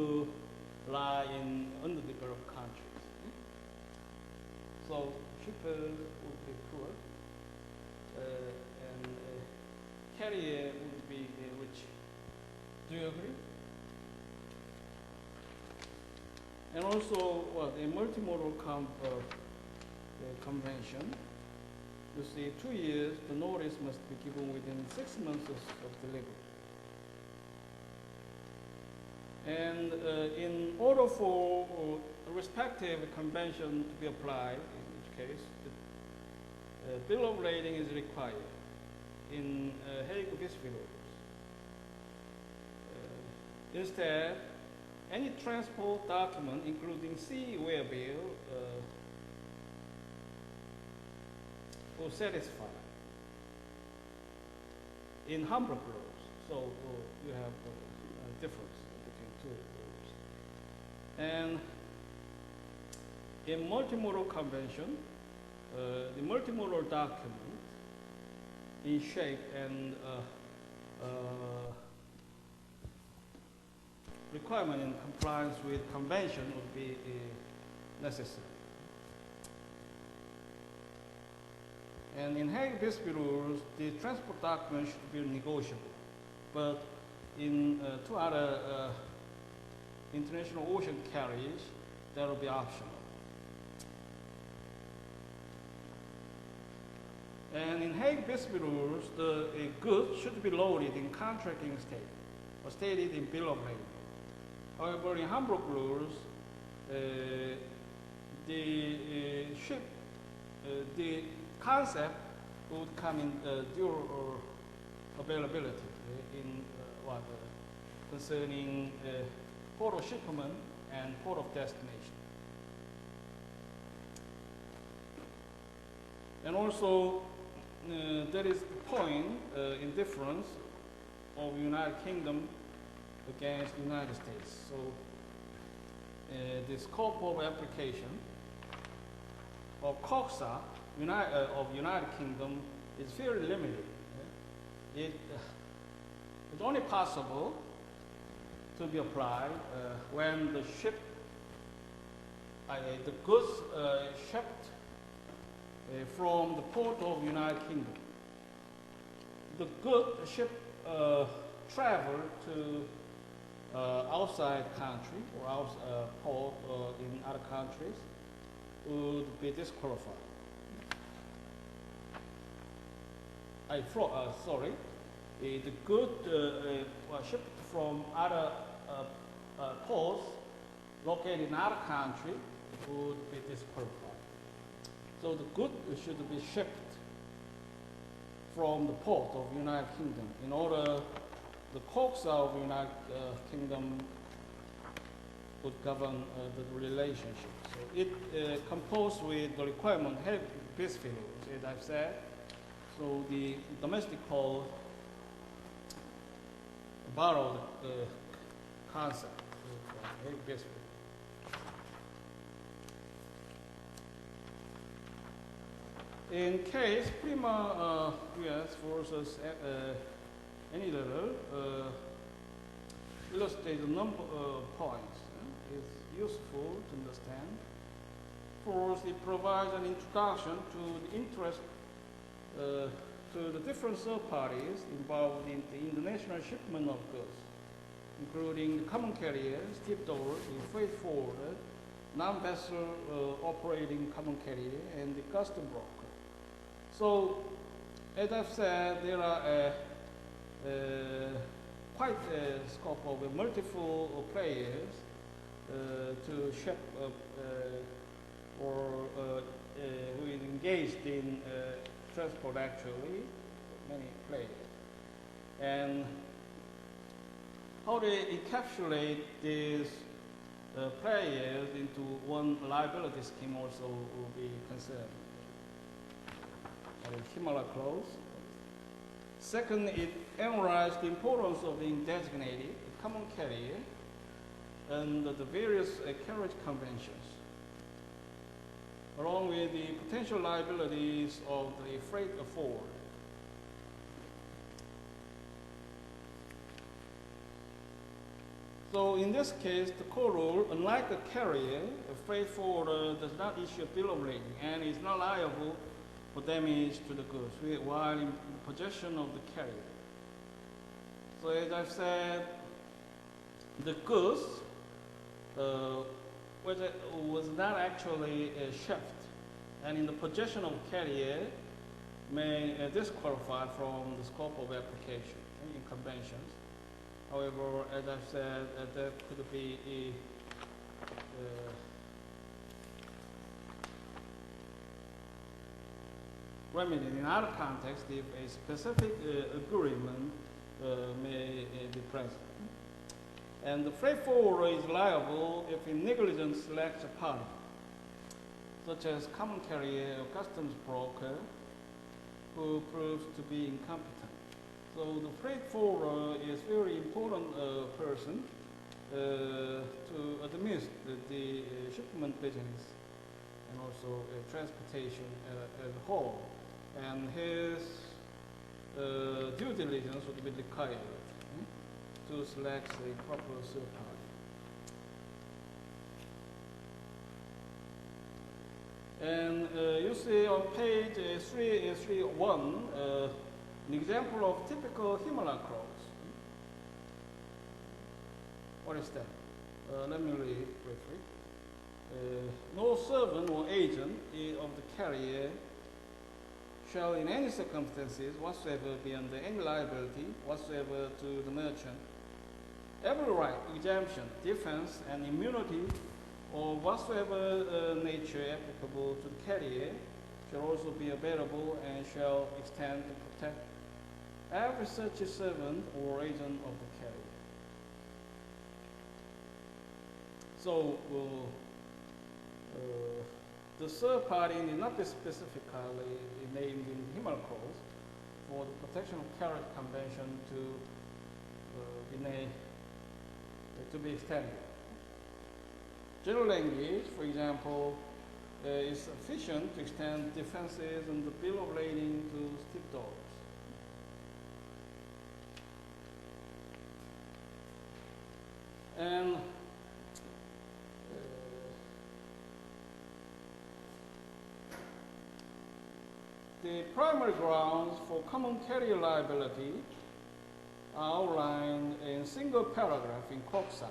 lie in underdeveloped countries. So shippers would be poor, and carrier would be rich. Do you agree? And also, the multimodal convention, you see 2 years, the notice must be given within 6 months of delivery. And in order for a respective convention to be applied, in each case, the bill of lading is required in Hague-Bisbee rules. Instead, any transport document, including sea waybill, will satisfy in Hamburg rules. So you have a difference between two rules. And in multimodal convention, the multimodal document in shape and requirement in compliance with convention would be necessary. And in Hague-Bisbee rules, the transport document should be negotiable. But in two other international ocean carriers, that will be optional. And in Hague-Bisbee rules, the goods should be loaded in contracting state or stated in bill of lading. However, in Hamburg rules, the concept would come in dual availability in concerning port of shipment and port of destination. And also, there is the point in difference of United Kingdom against the United States. So the scope of application of COXA of United Kingdom is very limited. It's only possible to be applied when the goods shipped from the port of United Kingdom. The goods travel to outside country or port in other countries would be disqualified. The good shipped from other ports located in other country would be disqualified. So the good should be shipped from the port of United Kingdom in order the COXA of United Kingdom would govern the relationship. So it composed with the requirement Hague-Bisbee rules, as I've said. So the domestic code borrowed the concept of Hague-Bisbee. In case prima US versus any letter illustrate the number of points. It's useful to understand. First, it provides an introduction to the interest to the different third parties involved in the international shipment of goods, including the common carrier, stevedores, the freight forwarder, non-vessel operating common carrier, and the custom broker. So, as I've said, there are quite a scope of multiple players to ship or who is engaged in transport actually, many players. And how they encapsulate these players into one liability scheme also will be concerned. Himalaya clause. Second, it emphasized the importance of being designated a common carrier and the various carriage conventions, along with the potential liabilities of the freight forwarder. So in this case, the core rule, unlike a carrier, a freight forwarder does not issue a bill of lading and is not liable for damage to the goods while in possession of the carrier. So as I've said, the goods was not actually shipped and in the possession of a carrier may disqualify from the scope of application in conventions. However, as I've said, there could be remedy in other contexts if a specific agreement may be present. And the freight forwarder is liable if a negligent selects a party, such as common carrier or customs broker, who proves to be incompetent. So the freight forwarder is a very important person to administer the shipment business and also transportation as a whole. And his due diligence would be required to select a proper third party. And you see on page 331 an example of typical Himalaya clause. What is that? Let me read it briefly. No servant or agent of the carrier shall in any circumstances whatsoever be under any liability whatsoever to the merchant. Every right, exemption, defense, and immunity of whatsoever nature applicable to the carrier shall also be available and shall extend to protect every such a servant or agent of the carrier. So the third party need not be specifically named in the Himalaya clause for the protection of carriage convention to be extended. General language, for example, is sufficient to extend defenses and the bill of lading to stevedores. And the primary grounds for common carrier liability are outlined in single paragraph in Coxa,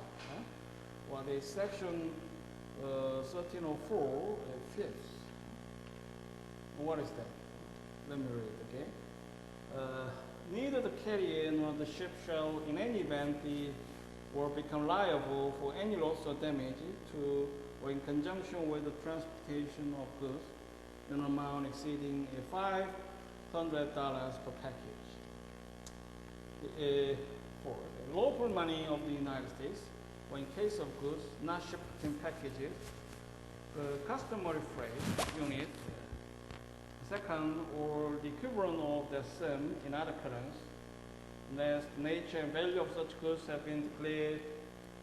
or the section 1304, fifth. What is that? Let me read it again. Neither the carrier nor the ship shall in any event be or become liable for any loss or damage to or in conjunction with the transportation of goods in an amount exceeding $500 per package. For the local money of the United States, or in case of goods not shipped in packages, the customary freight unit, second, or the equivalent of the sum in other currency, unless the nature and value of such goods have been declared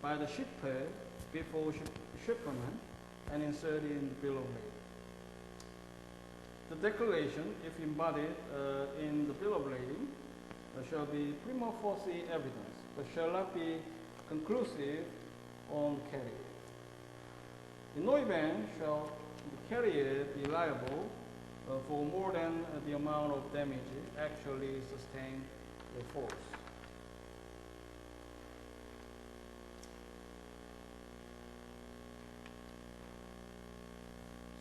by the shipper before shipment and inserted in the bill of lading. The declaration, if embodied in the bill of lading, shall be prima facie evidence, but shall not be conclusive on carrier. In no event shall the carrier be liable for more than the amount of damage actually sustained by force.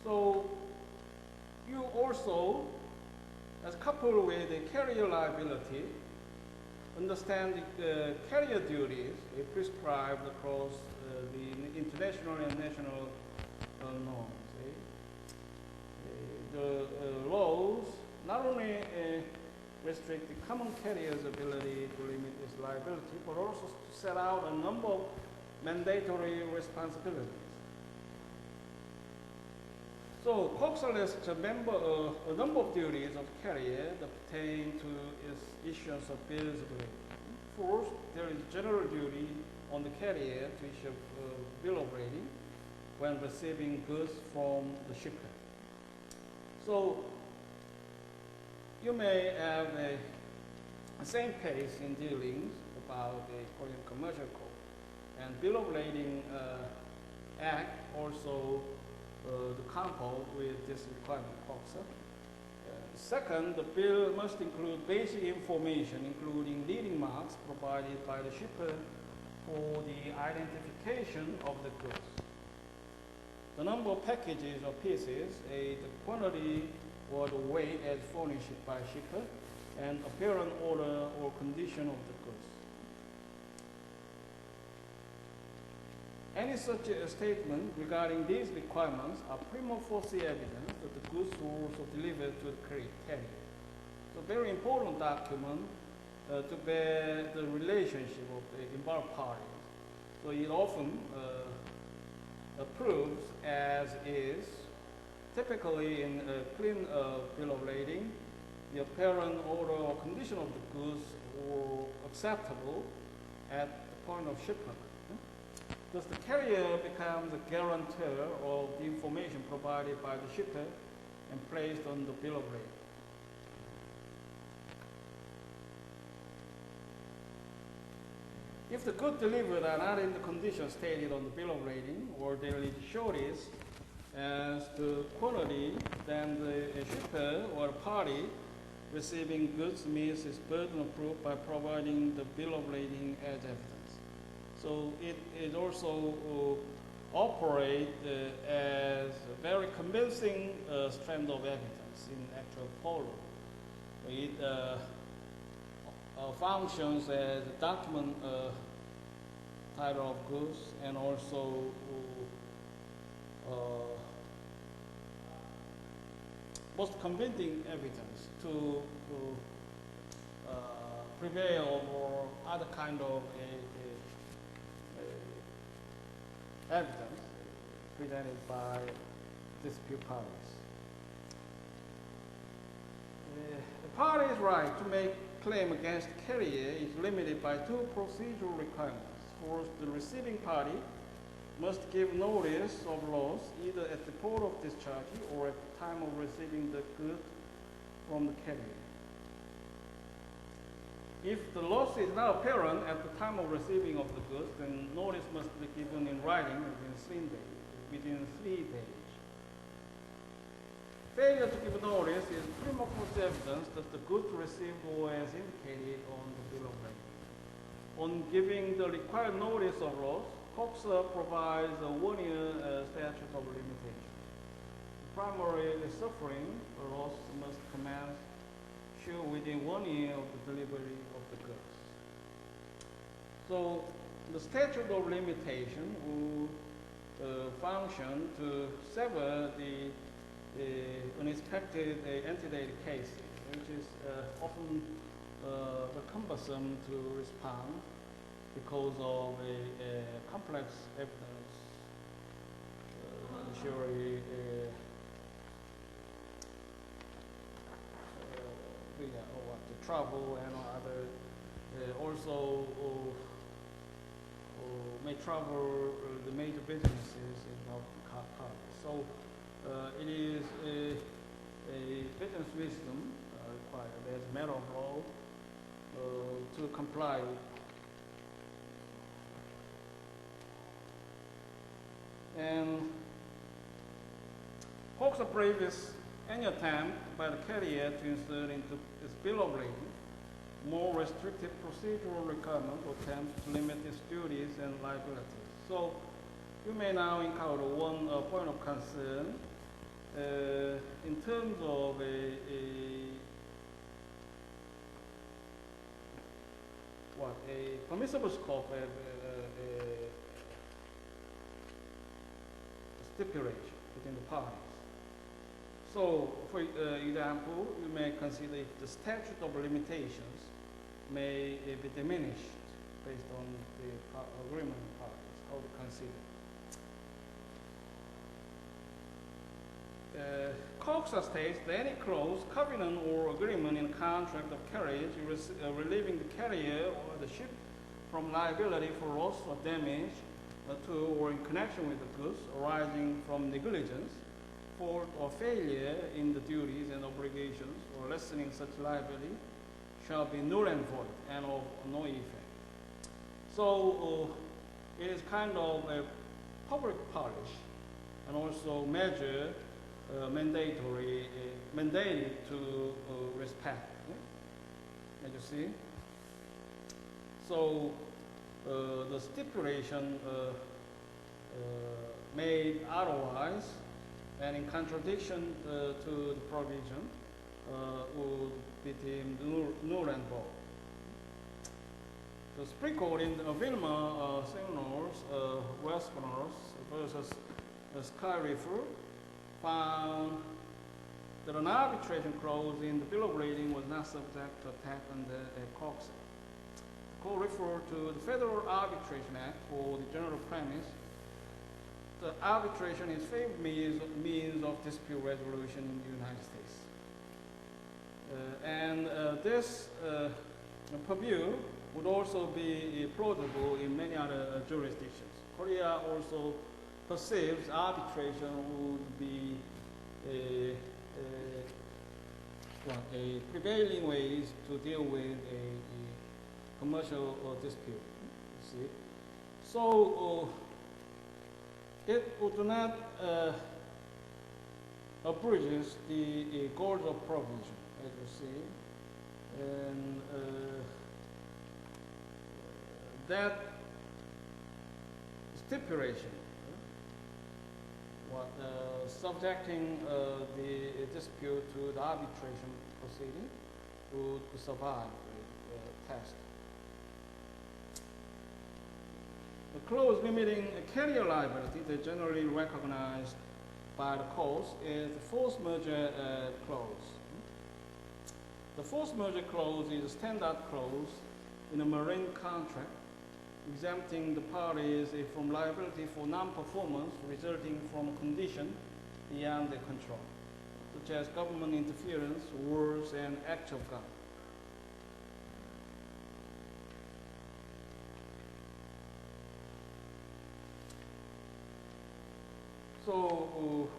So you also, as coupled with the carrier liability, understand the carrier duties prescribed across the international and national norms. The laws not only restrict the common carrier's ability to limit its liability, but also to set out a number of mandatory responsibilities. So COXA lists a number of duties of carrier that pertain to its issuance of bills of lading. First, there is general duty on the carrier to issue a bill of lading when receiving goods from the shipper. So you may have a same case in dealings about the Korean Commercial Code, and Bill of Lading Act also the compound with this requirement COXA. Second, the bill must include basic information, including leading marks provided by the shipper for the identification of the goods. The number of packages or pieces, the quantity or the weight as furnished by shipper, and apparent order or condition of the goods. Any such statement regarding these requirements are prima facie evidence that the goods were also delivered to the carrier. So very important document to bear the relationship of the involved parties. So it often approves as is. Typically in a clean bill of lading, the apparent order or condition of the goods were acceptable at the point of shipment. Thus, the carrier becomes a guarantor of the information provided by the shipper and placed on the bill of lading. If the goods delivered are not in the condition stated on the bill of lading, or there is shortage as to quantity, then the shipper or party receiving goods meets its burden of proof by providing the bill of lading as evidence. So it also operates as a very convincing strand of evidence in actual follow. It functions as a document title of goods and also most convincing evidence to prevail or other kind of evidence presented by dispute parties. The party's right to make claim against the carrier is limited by two procedural requirements. First, the receiving party must give notice of loss either at the port of discharge or at the time of receiving the goods from the carrier. If the loss is not apparent at the time of receiving of the goods, then notice must be given in writing within 3 days. Failure to give notice is prima facie evidence that the goods received were as indicated on the bill of lading. On giving the required notice of loss, COXA provides a 1-year statute of limitation. The primary suffering loss must commence within 1 year of the delivery of the goods. So the statute of limitation will function to sever the unexpected antedated cases, which is often cumbersome to respond because of a complex evidence, jury, the travel and other, also may travel the major businesses in our party. So it is a business wisdom required as a matter of law to comply with. And COXA prohibits any attempt by the carrier to insert into its bill of lading more restrictive procedural requirements or attempts to limit its duties and liabilities. So you may now encounter one point of concern in terms of a permissible scope of a stipulation within the parties. So, for example, you may consider if the statute of limitations may be diminished based on the agreement parties, how to consider. Cox states that any clause, covenant, or agreement in contract of carriage relieving the carrier or the ship from liability for loss or damage to or in connection with the goods arising from negligence, fault, or failure in the duties and obligations or lessening such liability shall be null and void and of no effect. So it is kind of a public policy and also measure mandated to respect. As you see. So the stipulation made otherwise and in contradiction to the provision would be deemed null and void. The Supreme Court in the Vilma Signals, Westerners versus Sky River found that an arbitration clause in the Bill of Lading was not subject to attack under a Cox Act. The court referred to the Federal Arbitration Act for the general premise that arbitration is favored means of dispute resolution in the United States. This purview would also be plausible in many other jurisdictions. Korea also perceives arbitration would be a prevailing ways to deal with a commercial dispute. You see, so it would not abridge the goals of provision, as you see, and that stipulation, subjecting the dispute to the arbitration proceeding would survive the test. The clause limiting carrier liability that generally recognized by the courts is the force majeure clause. The force majeure clause is a standard clause in a marine contract exempting the parties from liability for non-performance resulting from a condition beyond their control, such as government interference, wars, and acts of God. So,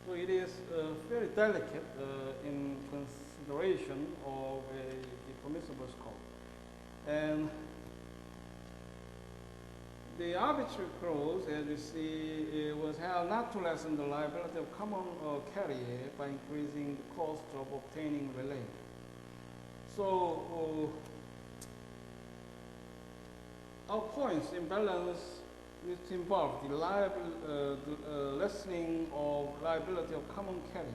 so it is very delicate in consideration of the permissible scope. And the arbitrary clause, as you see, was held not to lessen the liability of common carrier by increasing the cost of obtaining relief. So our points in balance which involve the lessening of liability of common carrier.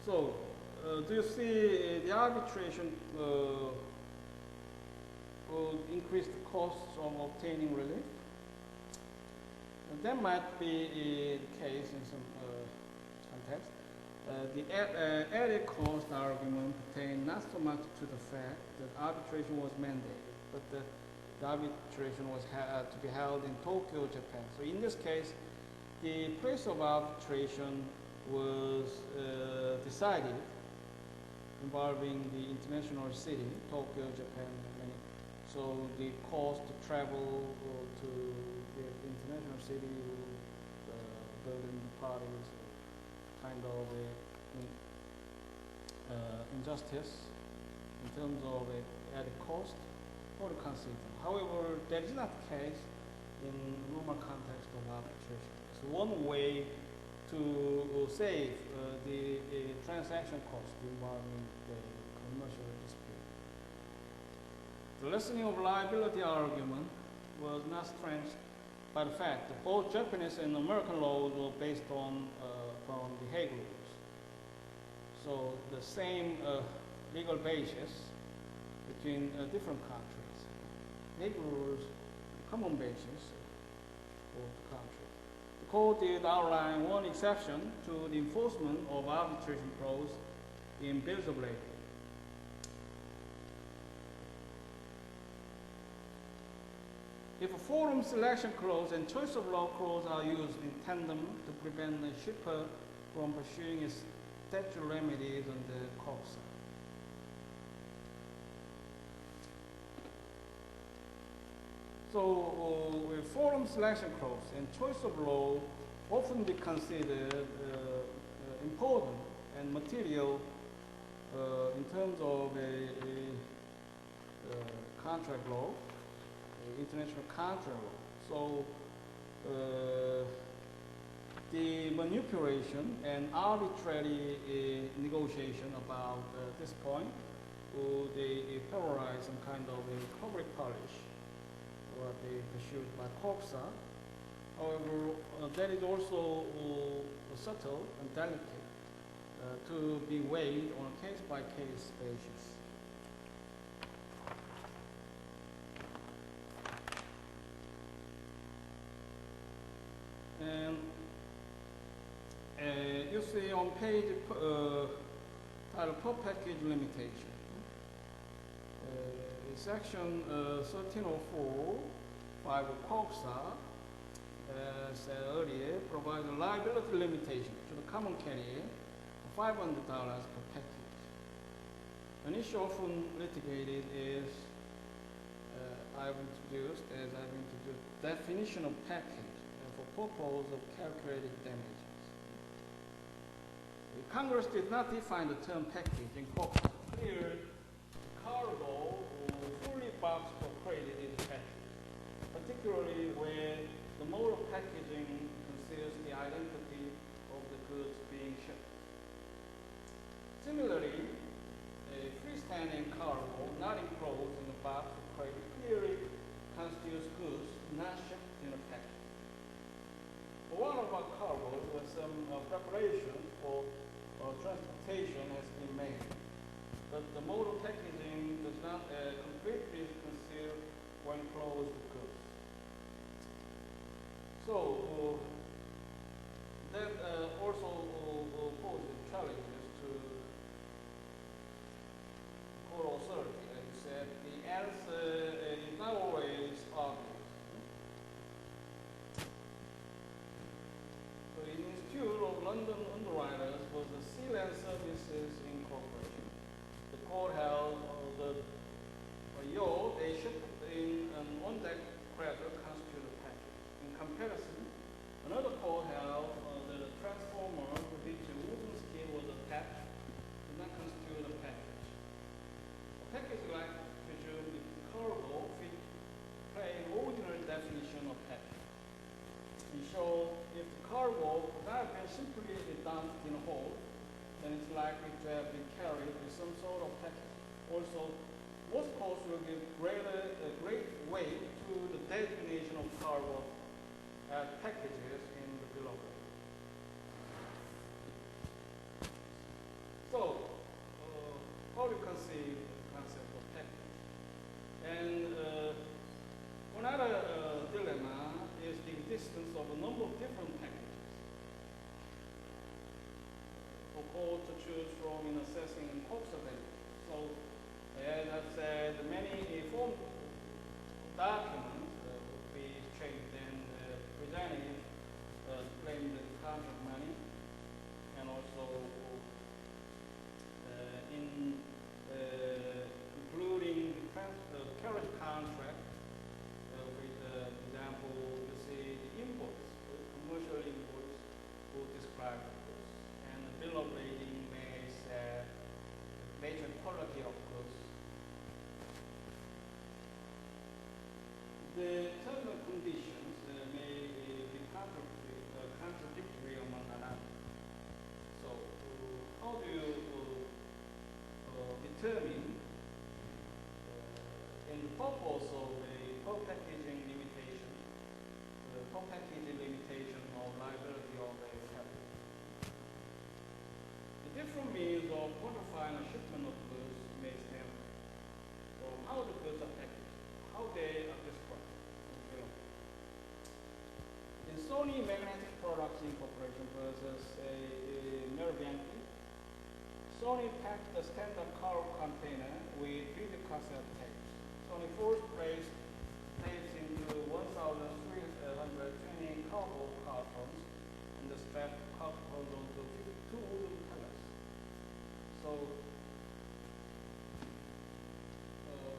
So do you see the arbitration will increase the costs of obtaining relief? That might be the case in some context. The added cost argument pertains not so much to the fact that arbitration was mandated, but that the arbitration was to be held in Tokyo, Japan. So in this case, the place of arbitration was decided involving the international city, Tokyo, Japan. So the cost to travel to the international city, building parties, kind of injustice in terms of added cost for the consultant. However, that is not the case in normal context of arbitration. So one way to save the transaction cost involving the commercial dispute. The lessening of liability argument was not strengthened by the fact that both Japanese and American laws were based on from the Hague rules. So the same legal basis between different countries. Hague rules, common basis for the country. The code did outline one exception to the enforcement of arbitration clause in bills of lading. If a forum selection clause and choice of law clause are used in tandem to prevent the shipper from pursuing its statutory remedies under COPSA. So, with forum selection clause and choice of law often be considered important and material in terms of a contract law, international contract law. So, the manipulation and arbitrary negotiation about this point would favorize some kind of a public polish what they pursued by COPSA. However, that is also subtle and delicate to be weighed on a case-by-case basis. And you see on page titled per package limitation. Section 1304, 5 of COPSA, said earlier, provides a liability limitation to the common carrier of $500 per package. An issue often litigated is I've introduced definition of package for purpose of calculating damages. Congress did not define the term package in COPSA. Clear cargo fully boxed or crated is package, particularly where the mode of packaging conceals the identity of the goods being shipped. Similarly, a freestanding cargo not enclosed in a box or crate clearly constitutes goods not shipped in a package. For one of our cargoes, where some preparation for transportation has been made, but the mode of packaging does not completely conceal when closed goods. So that also poses challenges to court authority. As you said, the answer is not always obvious. So the Institute of London Underwriters was the Sealand Services Incorporated. The court held that a yacht they shipped in an on-deck crabber constituted a package. In comparison, another court held that a transformer to which a wooden skin was attached did not constitute a package. A package like presumed if the cargo fit plain ordinary definition of package. In short, if the cargo could not have been simply dumped in a hole, then it's likely to have been carried with some sort of package. Also, most courts will give great weight to the designation of cargo as packages in the bill of lading. So, how do you conceive the concept of package? And another dilemma is the existence of a number of different packages for court to choose from in assessing COPSA value. So, as I've said, many form documents would be changed and presented claim the contract money, and also including the carriage contract. For example, you see the invoice, commercial invoice will describe this, and the bill of lading may say the nature and quality of goods. The terms and conditions may be contradictory among another. So, how do you determine in the purpose of a co-packaging limitation, the co-packaging limitation of liability of a capital? The different means of quantifying a shipment of goods may stem from how the goods are packaged, how they are described. In Sony magnetic Products Incorporation versus a Bianchi. Sony packed the standard car container with video cassette tapes. Sony first placed tapes into 1,320 cardboard cartons and the strapped cartons onto 52 wooden pallets. So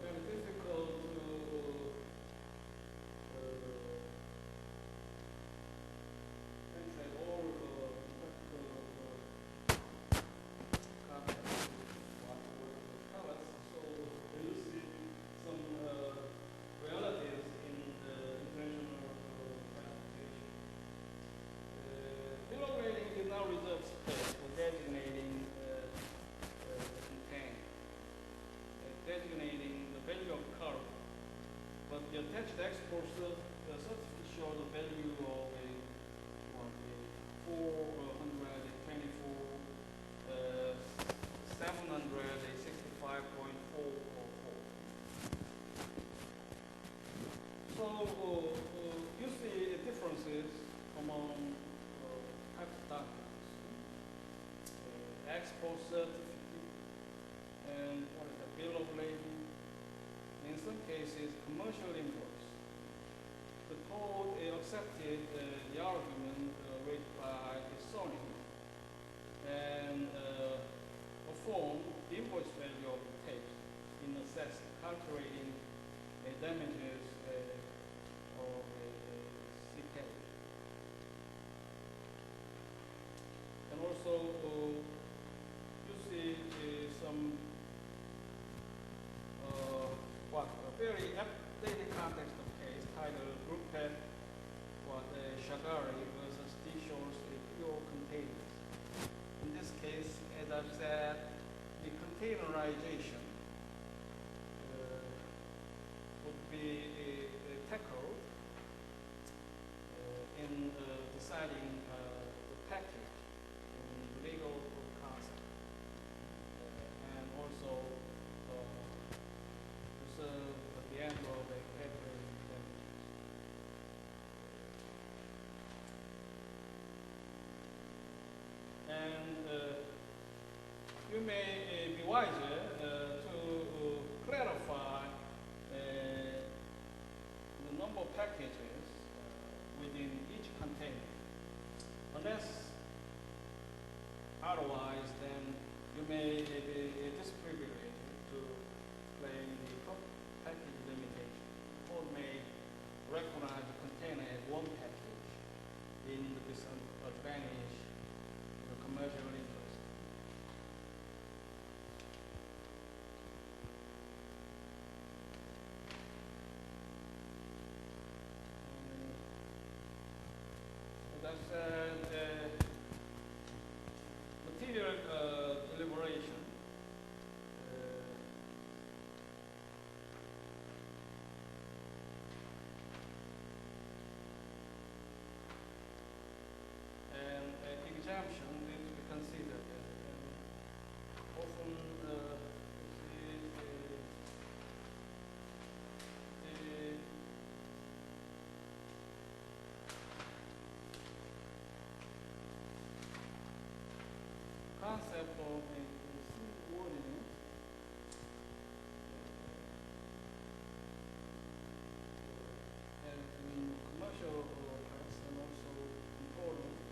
very difficult to translate all practical concepts pallets. So you see some realities in the international transportation. Bill of lading did not reserve space for designating designating the value of cargo, but the attached export certificate shows the value of a 765.444. So you see differences among types of documents. Export certificate and what is the bill of lading. In some cases, commercial invoice. The court accepted the argument raised by Sony and affirmed the invoice value of the tapes in assessing, calculating damages of CK. And also, you see some very updated context of case titled Group Head Shagari versus T-Shores pure containers. In this case, as I've said, the containerization would be tackled in deciding the package in legal concept and also the end of the category damages. And you may be wiser to clarify the number of packages within each container. Unless otherwise, then you may be disprivileged to claim the package limitation. The court may recognize the container as one package in the disadvantage of the commercial interest. That's material deliberation. Exemption need to be considered. Often the concept of a seaworthiness and in commercial context and also important.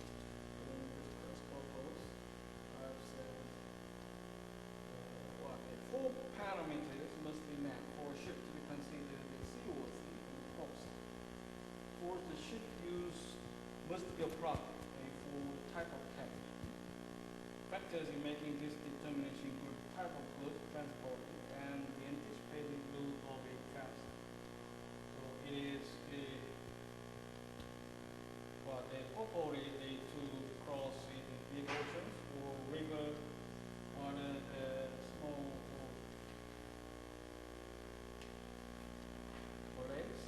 Four parameters must be met for a ship to be considered seaworthy and cost. Fourth, the ship use must be appropriate for the type of cabin. Factors in making this determination include the type of goods transported and the anticipated route of a transit. So it is appropriate to cross the big oceans or river on a small lakes.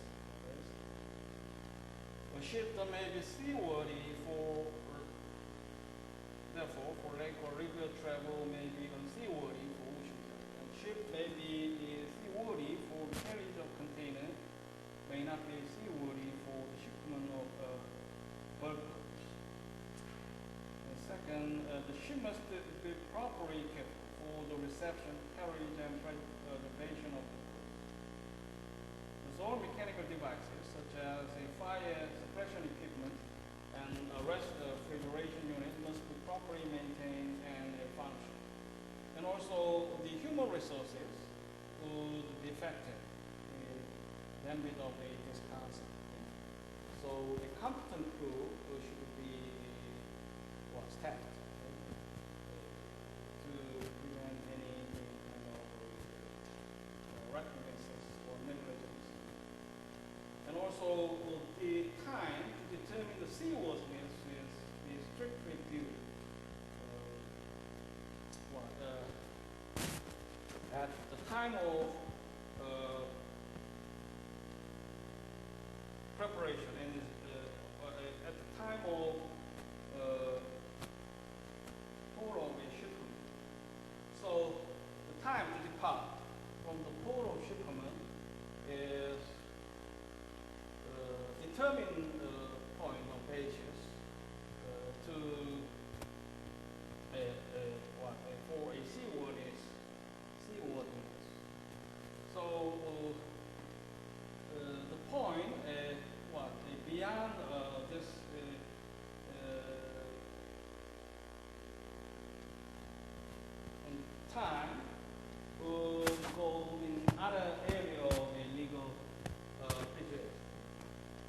A ship that may be seaworthy therefore for lake or river travel may be unseaworthy for ocean travel. And ship may be seaworthy for the carriage of container, may not be seaworthy for the shipment of bulk goods. ship must be properly kept for the reception, carriage, and preservation of the goods. Thus, all mechanical devices, such as a fire suppression equipment and a refrigeration unit, must be properly maintained and function. And also, the human resources would be affected in the ambit of this concept. So, a competent crew should be staffed to prevent any kind of recognitions or negligence. And also, the time to determine the seaworthiness is strictly due at the time of preparation and at the time of port of a shipment. So the time to depart from the port of shipment is determined point on basis to for a seaworthiness. So the point beyond this time will go in other area of a legal period.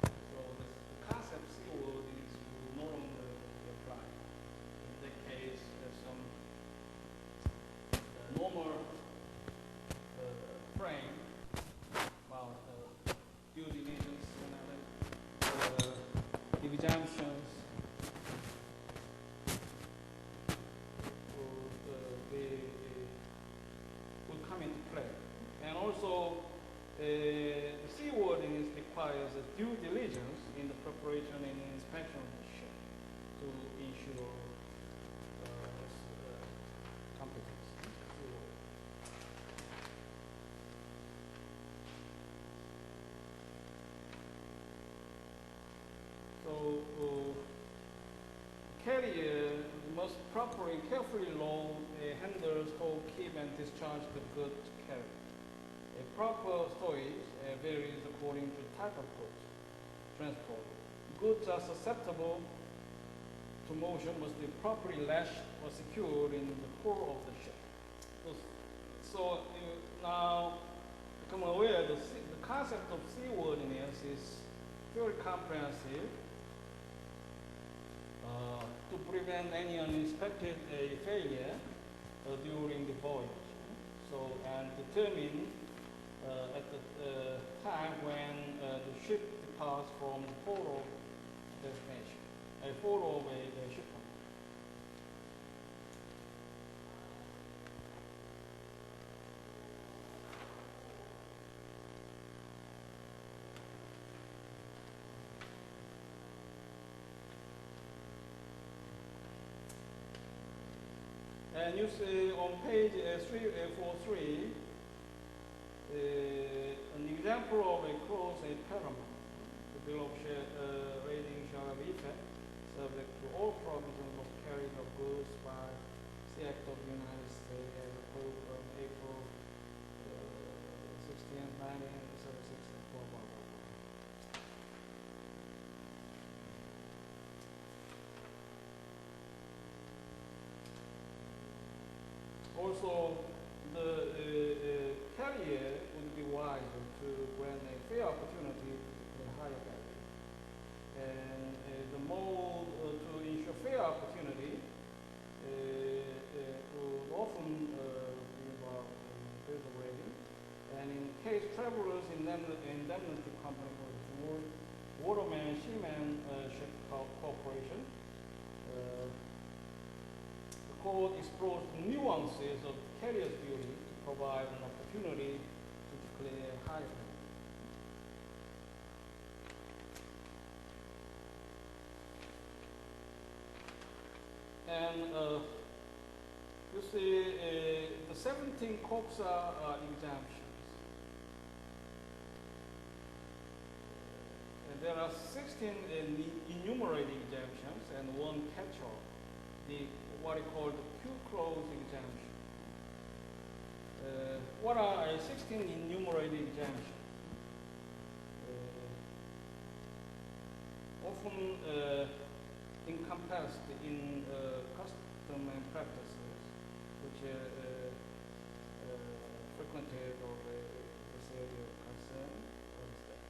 So the concept seaworthiness will no longer be applied. In that case, there's some normal frame about due diligence and other exemptions would come into play. And also, the seaworthiness requires a due diligence in the preparation and inspection of the ship to ensure competence. So, carrier must properly and carefully load, handle, store, keep, and discharge the goods carried. A proper storage varies according to type of goods transport. Goods are susceptible to motion must be properly lashed or secured in the core of the ship. So now become aware the concept of seaworthiness is very comprehensive. To prevent any unexpected failure during the voyage. So, and determine at the time when the ship departs from the port of destination, a port of a shipment. And you see on page 343 an example of a clause, a paramount. The bill of rating shall have effect, subject to all provisions of carrying of goods by the Act of the United States as approved on April 16th, 1976, blah, blah, blah, blah. Also, the carrier would be wise to grant a fair opportunity to higher value. And the mode to ensure fair opportunity would often be involved in appraisal rating. And in case travelers indemnity company for waterman, seaman ship corporation, court explores the nuances of carrier's duty to provide an opportunity to declare higher value. And you see the 17 COPSA exemptions. And there are 16 enumerated exemptions and one catch-all. the what is called the Q-close exemption. What are 16 enumerated exemptions? Often encompassed in custom and practices, which frequented or this area of concern. What is that?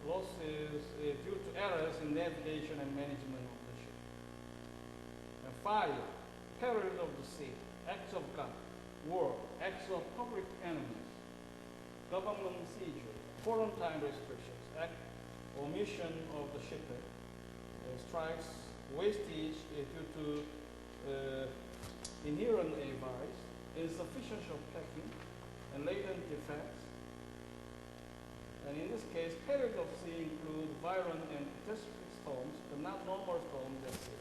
Losses due to errors in navigation and management of the ship. And fire, peril of the sea, acts of God, war, acts of public enemies, government seizure, quarantine restrictions, omission of the shipwreck, strikes, wastage due to inherent vice, insufficiency of packing, and latent defects. And in this case, periods of sea include violent and catastrophic storms, but not normal storms at sea.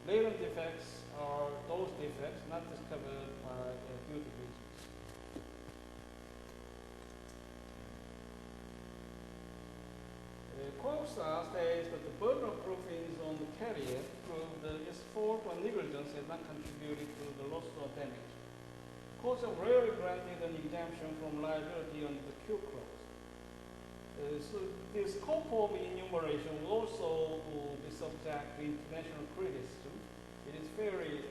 Latent defects are those defects not discovered by duty agents. COSA says that the burden of proof is on the carrier to prove that its fault or negligence has not contributed to the loss or damage. COSA rarely granted an exemption from liability under the Q clause. So the scope of enumeration will also be subject to international criticism. It is very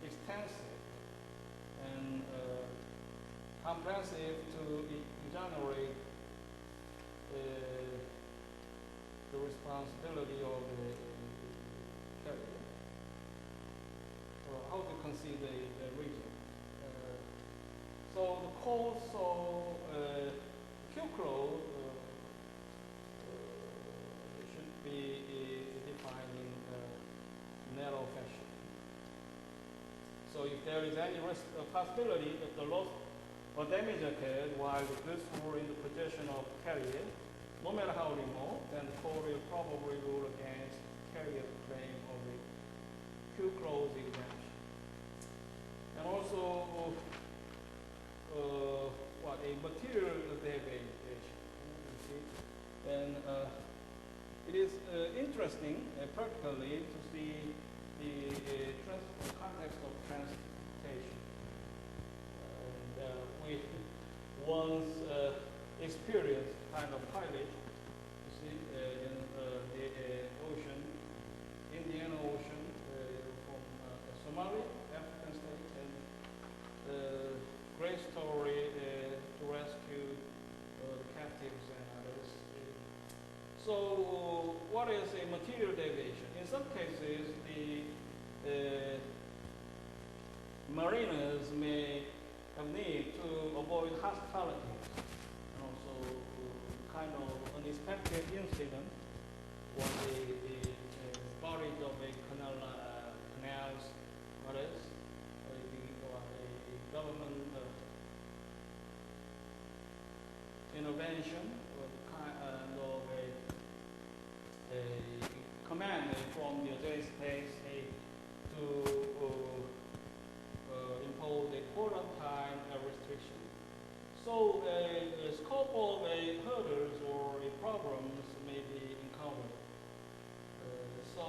extensive and comprehensive to exonerate the responsibility of the carrier. How to consider the region. So the course of Q clause should be defined in narrow fashion. So if there is any risk, possibility that the loss or damage occurred while the goods were in the possession of the carrier, no matter how remote, then the court will probably rule against the carrier's claim of the Q clause exemption. And also, a material deviation. You see, and it is interesting practically to see the context of transportation. We once experienced kind of pilot, you see, in the ocean, Indian Ocean, from Somalia, African state, and great story to rescue the captives and others. So, what is a material deviation? In some cases, the mariners may have need to avoid hostilities, and also kind of unexpected incident when the bodies of a canals, others, a government intervention or kind of a command from the United States to impose a quarantine restriction. So the scope of hurdles or problems may be encountered. So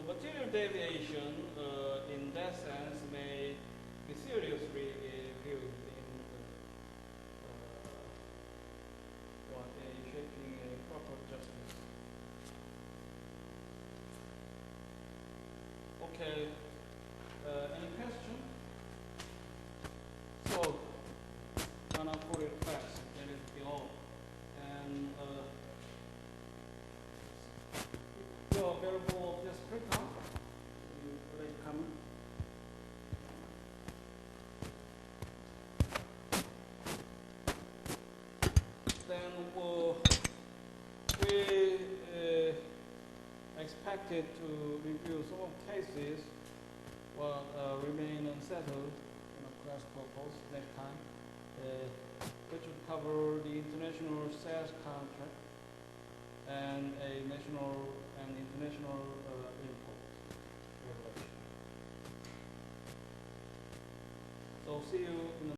material deviation in that sense may be seriously viewed in shaping a proper justice. Okay, any question? So, gonna put it fast, that is the all. And you're available this printout. You ready to come in? Then we expected to review some of cases remain unsettled class purpose next time, which would cover the international sales contract and a national and international import regulation. So see you in the